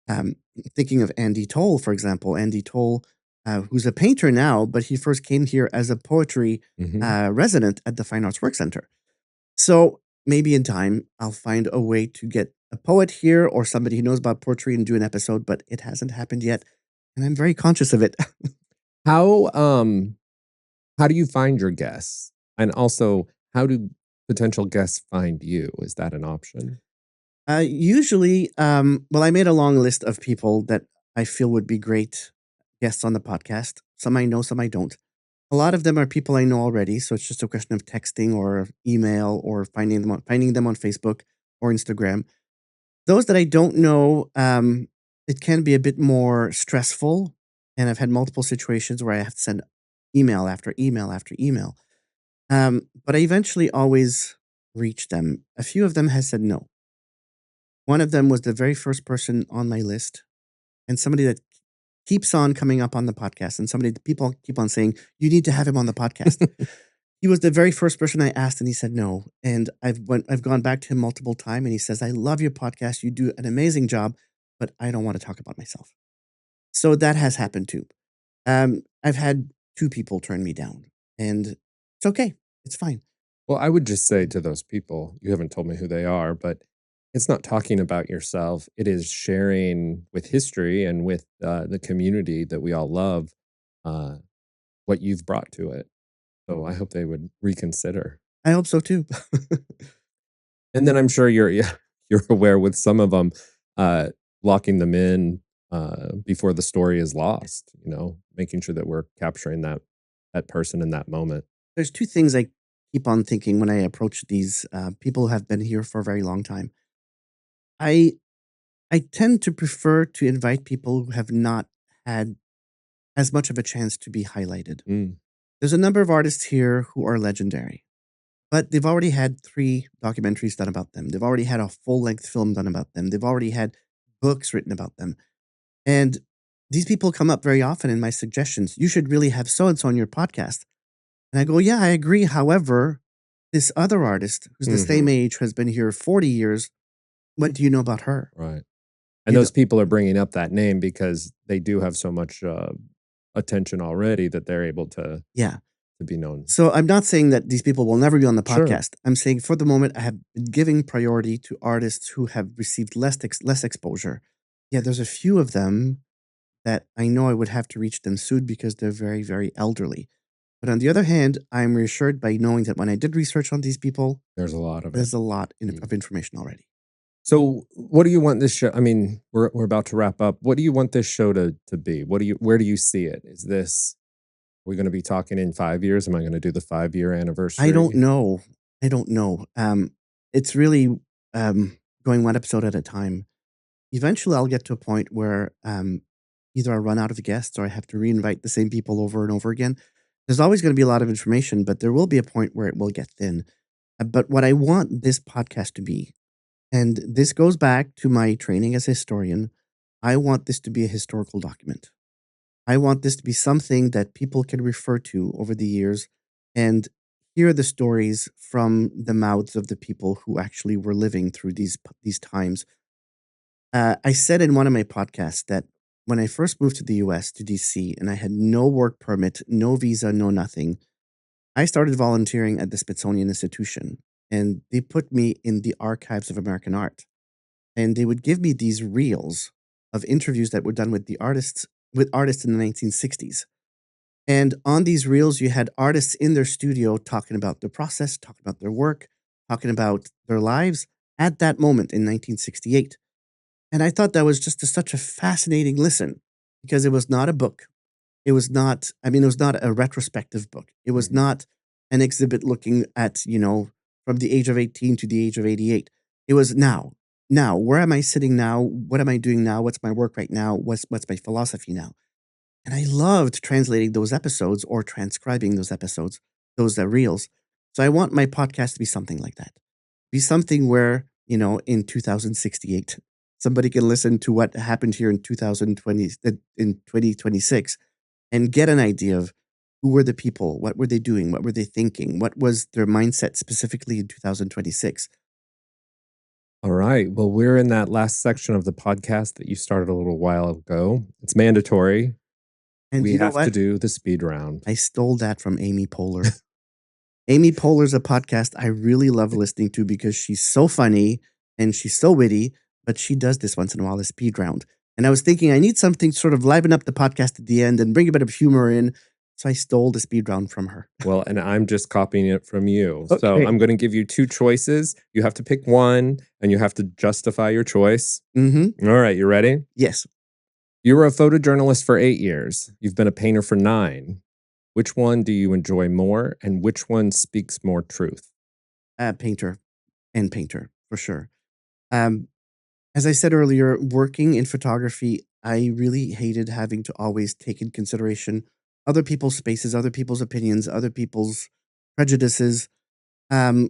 Um, Thinking of Andy Toll, for example. Andy Toll, who's a painter now, but he first came here as a poetry Mhm. resident at the Fine Arts Work Center. So maybe in time, I'll find a way to get a poet here or somebody who knows about poetry and do an episode, but it hasn't happened yet. And I'm very conscious of it. How, how do you find your guests? And also, how do potential guests find you? Is that an option? Usually, well, I made a long list of people that I feel would be great guests on the podcast. Some I know, some I don't. A lot of them are people I know already, so it's just a question of texting or email or finding them on Facebook or Instagram. Those that I don't know, it can be a bit more stressful, and I've had multiple situations where I have to send email after email after email. But I eventually always reach them. A few of them has said no. One of them was the very first person on my list, and somebody that keeps on coming up on the podcast, and somebody that people keep on saying, "You need to have him on the podcast." He was the very first person I asked, and he said no. And I've gone back to him multiple times, and he says, "I love your podcast. You do an amazing job, but I don't want to talk about myself." So that has happened too. I've had 2 people turn me down, and it's okay. It's fine. Well, I would just say to those people, you haven't told me who they are, but it's not talking about yourself. It is sharing with history and with the community that we all love uh, what you've brought to it. So I hope they would reconsider. I hope so too. And then I'm sure you're yeah, you're aware with some of them locking them in before the story is lost. You know, making sure that we're capturing that person in that moment. There's 2 things I keep on thinking when I approach these people who have been here for a very long time. I I tend to prefer to invite people who have not had as much of a chance to be highlighted. Mm, There's a number of artists here who are legendary, but they've already had 3 documentaries done about them. They've already had a full-length film done about them. They've already had books written about them. And these people come up very often in my suggestions. "You should really have so and so on your podcast." And I go, "Yeah, I agree. However, this other artist who's the same mhm, age, has been here 40 years. What do you know about her?" right. And You know, those people are bringing up that name because they do have so much attention already that they're able yeah. to be known. So I'm not saying that these people will never be on the Sure. podcast. I'm saying for the moment, I have been giving priority to artists who have received less exposure. Yeah, there's a few of them that I know I would have to reach them soon because they're very, very elderly. But on the other hand, I'm reassured by knowing that when I did research on these people, There's a lot of it. there's a lot of information already. So, what do you want this show? I mean, we're about to wrap up. What do you want this show to be? Where do you see it? Is this are we going to be talking in 5 years? Am I going to do the 5-year anniversary? I don't know. I don't know. It's really going one episode at a time. Eventually, I'll get to a point where either I run out of guests or I have to reinvite the same people over and over again. There's always going to be a lot of information, but there will be a point where it will get thin. But what I want this podcast to be, and this goes back to my training as a historian, I want this to be a historical document. I want this to be something that people can refer to over the years and hear the stories from the mouths of the people who actually were living through these times. I said in one of my podcasts that when I first moved to the US, to DC, and I had no work permit, no visa, no nothing, I started volunteering at the Smithsonian Institution, and they put me in the archives of American art. And they would give me these reels of interviews that were done with artists in the 1960s. And on these reels, you had artists in their studio talking about their process, talking about their work, talking about their lives at that moment in 1968. And I thought that was just such a fascinating listen because it was not a book. It was not, I mean, it was not a retrospective book. It was not an exhibit looking at, from the age of 18 to the age of 88. It was now. Now, where am I sitting now? What am I doing now? What's my work right now? What's my philosophy now? And I loved translating those episodes or transcribing those episodes, those reels. So I want my podcast to be something like that. Be something where, in 2068, somebody can listen to what happened here in 2026 and get an idea of who were the people, what were they doing, what were they thinking, what was their mindset specifically in 2026. All right. Well, we're in that last section of the podcast that you started a little while ago. It's mandatory. And we you know have to what? do the speed round. I stole that from Amy Poehler. Amy Poehler's a podcast I really love listening to because she's so funny and she's so witty, but she does this once in a while, the speed round. And I was thinking I need something to sort of liven up the podcast at the end and bring a bit of humor in. So I stole the speed round from her. Well, and I'm just copying it from you. Okay. So I'm going to give you two choices. You have to pick one and you have to justify your choice. Mm-hmm. All right. You ready? Yes. You were a photojournalist for 8 years. You've been a painter for 9. Which one do you enjoy more and which one speaks more truth? Painter, for sure. As I said earlier, working in photography, I really hated having to always take in consideration other people's spaces, other people's opinions, other people's prejudices. I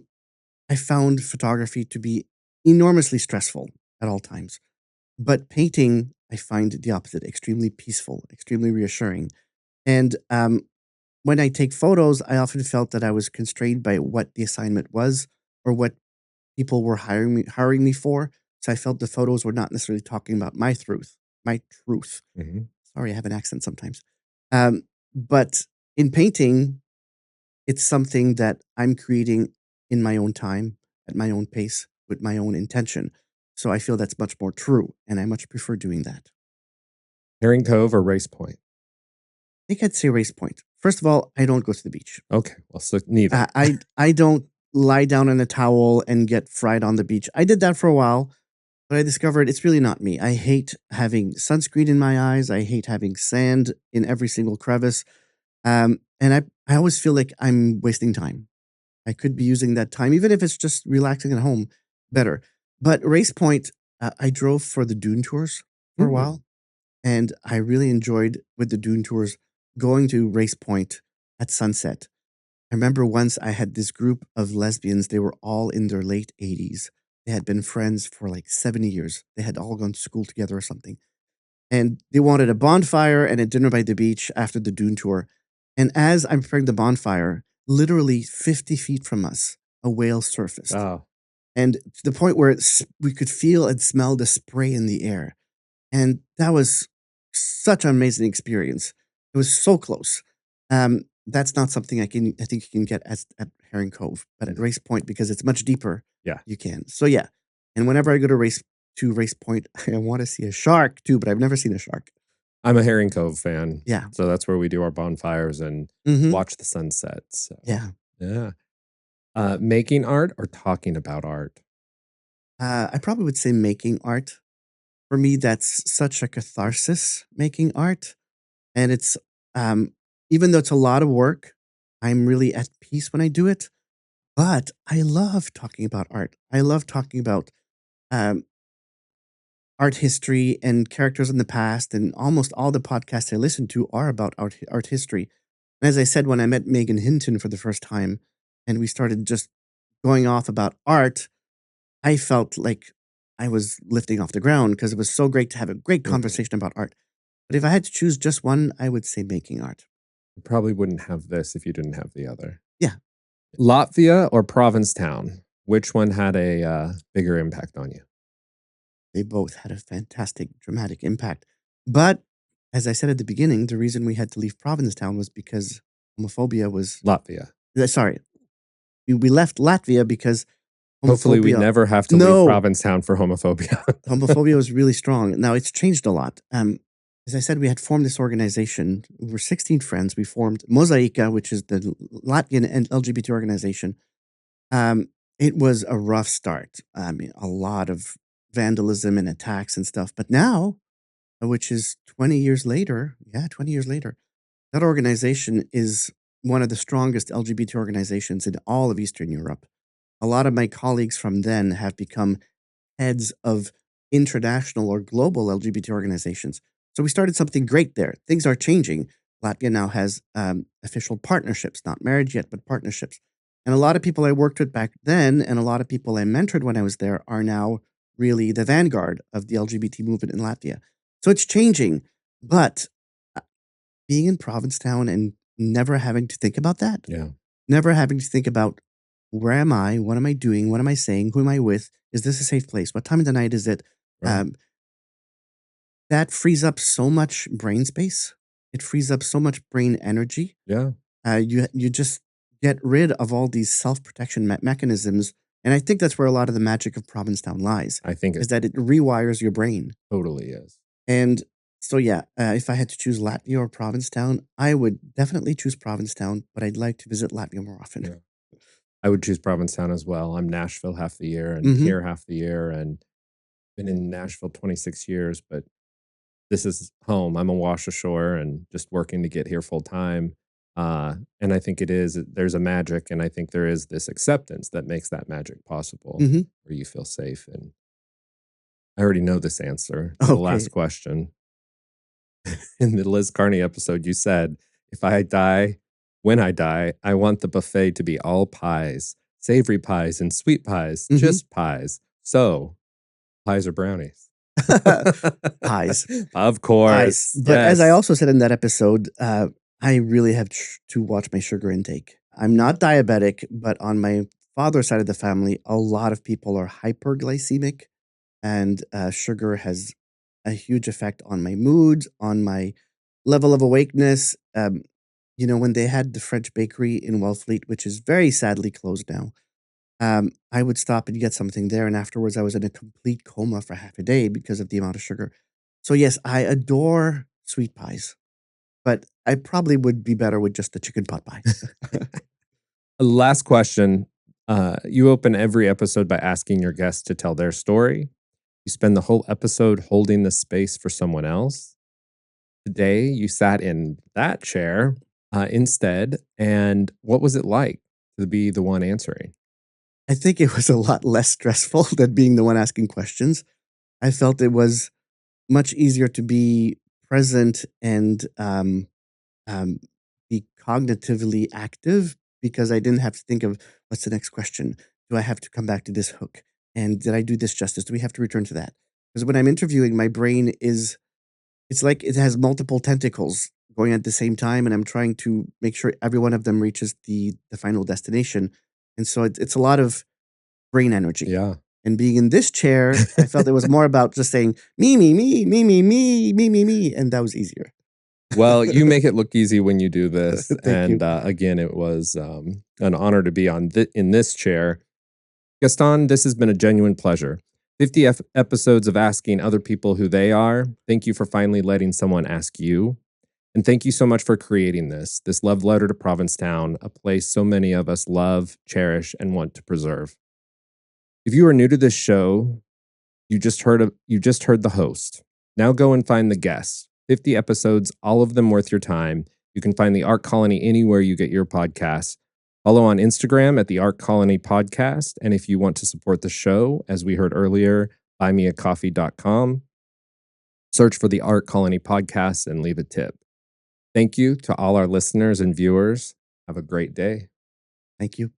found photography to be enormously stressful at all times. But painting, I find the opposite, extremely peaceful, extremely reassuring. And when I take photos, I often felt that I was constrained by what the assignment was or what people were hiring me for. So I felt the photos were not necessarily talking about my truth. Mm-hmm. Sorry, I have an accent sometimes. But in painting, it's something that I'm creating in my own time, at my own pace, with my own intention. So I feel that's much more true, and I much prefer doing that. Herring Cove or Race Point? I think I'd say Race Point. First of all, I don't go to the beach. Okay, well, so neither. I don't lie down in a towel and get fried on the beach. I did that for a while, but I discovered it's really not me. I hate having sunscreen in my eyes. I hate having sand in every single crevice. And I always feel like I'm wasting time. I could be using that time, even if it's just relaxing at home, better. But Race Point, I drove for the dune tours for a while, and I really enjoyed with the dune tours going to Race Point at sunset. I remember once I had this group of lesbians. They were all in their late 80s. They had been friends for like 70 years. They had all gone to school together or something. And they wanted a bonfire and a dinner by the beach after the dune tour. And as I'm preparing the bonfire, literally 50 feet from us, a whale surfaced. Oh. And to the point where we could feel and smell the spray in the air. And that was such an amazing experience. It was so close. That's not something I think you can get at Herring Cove, but at Race Point, because it's much deeper, you can. So yeah. And whenever I go to Race Point, I want to see a shark too, but I've never seen a shark. I'm a Herring Cove fan. Yeah. So that's where we do our bonfires and Hmm. watch the sunset. So Yeah. yeah. Making art or talking about art? I probably would say making art. For me, that's such a catharsis, making art. And it's, um, even though it's a lot of work, I'm really at peace when I do it. But I love talking about art. I love talking about um, art history and characters in the past. And almost all the podcasts I listen to are about art history. And as I said, when I met Megan Hinton for the first time and we started just going off about art, I felt like I was lifting off the ground because it was so great to have a great Mhm. conversation about art. But if I had to choose just one, I would say making art. You probably wouldn't have this if you didn't have the other. Yeah, Latvia or Provincetown? Which one had a bigger impact on you? they both had a fantastic dramatic impact. But as I said at the beginning, the reason we had to leave Provincetown was because homophobia was. Latvia. Sorry, we left Latvia because Hopefully, we homophobia. never have to leave No, Provincetown for homophobia. homophobia was really strong. Now it's changed a lot. As I said, we had formed this organization. We were 16 friends. We formed Mozaika, which is the Latvian and LGBT organization. Um, it was a rough start. I mean, a lot of vandalism and attacks and stuff. But now, which is 20 years later, yeah, 20 years later, that organization is one of the strongest LGBT organizations in all of Eastern Europe. A lot of my colleagues from then have become heads of international or global LGBT organizations. So we started something great there. Things are changing. Latvia now has official partnerships, not marriage yet, but partnerships. And a lot of people I worked with back then and a lot of people I mentored when I was there are now really the vanguard of the LGBT movement in Latvia. So it's changing. But uh, being in Provincetown and never having to think about that, Yeah. never having to think about where am I? What am I doing? What am I saying? Who am I with? Is this a safe place? What time of the night is it? Right. Um, that frees up so much brain space. It frees up so much brain energy. Yeah. You just get rid of all these self protection mechanisms, and I think that's where a lot of the magic of Provincetown lies, I think is it that it rewires your brain. totally is. And so, yeah, if I had to choose Latvia or Provincetown, I would definitely choose Provincetown, but I'd like to visit Latvia more often. Yeah. I would choose Provincetown as well. I'm Nashville half the year and Hmm. here half the year, and been in Nashville 26 years, but this is home. I'm a wash ashore and just working to get here full time. And I think there's a magic, and I think there is this acceptance that makes that magic possible, Hmm. where you feel safe. And I already know this answer to the Okay. last question. In the Liz Carney episode, you said, if I die, when I die, I want the buffet to be all pies, savory pies and sweet pies, Hmm. just pies. So, pies or brownies? Pies. Of Pies. course. But as I Yes. also said in that episode, I really have to watch my sugar intake. I'm not diabetic, but on my father's side of the family, a lot of people are hyperglycemic, and sugar has a huge effect on my mood, on my level of awakeness. When they had the French bakery in Wellfleet, which is very sadly closed now, I would stop and get something there, and afterwards I was in a complete coma for half a day because of the amount of sugar. So yes, I adore sweet pies, but I probably would be better with just the chicken pot pie. Last question. You open every episode by asking your guests to tell their story. You spend the whole episode holding the space for someone else. Today, you sat in that chair instead. And what was it like to be the one answering? I think it was a lot less stressful than being the one asking questions. I felt it was much easier to be present and um, be cognitively active because I didn't have to think of what's the next question. Do I have to come back to this hook? And did I do this justice? Do we have to return to that? Because when I'm interviewing, my brain is, it's like it has multiple tentacles going at the same time, and I'm trying to make sure every one of them reaches the final destination. And so it's a lot of brain energy. Yeah. And being in this chair, I felt it was more about just saying me, me, me, me, me, me, me, me, me, and that was easier. Well, you make it look easy when you do this. Thank you. And again, it was an honor to be in this chair. Gaston, this has been a genuine pleasure. 50 episodes of asking other people who they are. Thank you for finally letting someone ask you. And thank you so much for creating this love letter to Provincetown, a place so many of us love, cherish, and want to preserve. If you are new to this show, you just heard the host. Now go and find the guests. 50 episodes, all of them worth your time. You can find the Art Colony anywhere you get your podcasts. Follow on Instagram at the Art Colony Podcast. And if you want to support the show, as we heard earlier, buymeacoffee.com. Search for the Art Colony Podcast and leave a tip. Thank you to all our listeners and viewers. Have a great day. Thank you.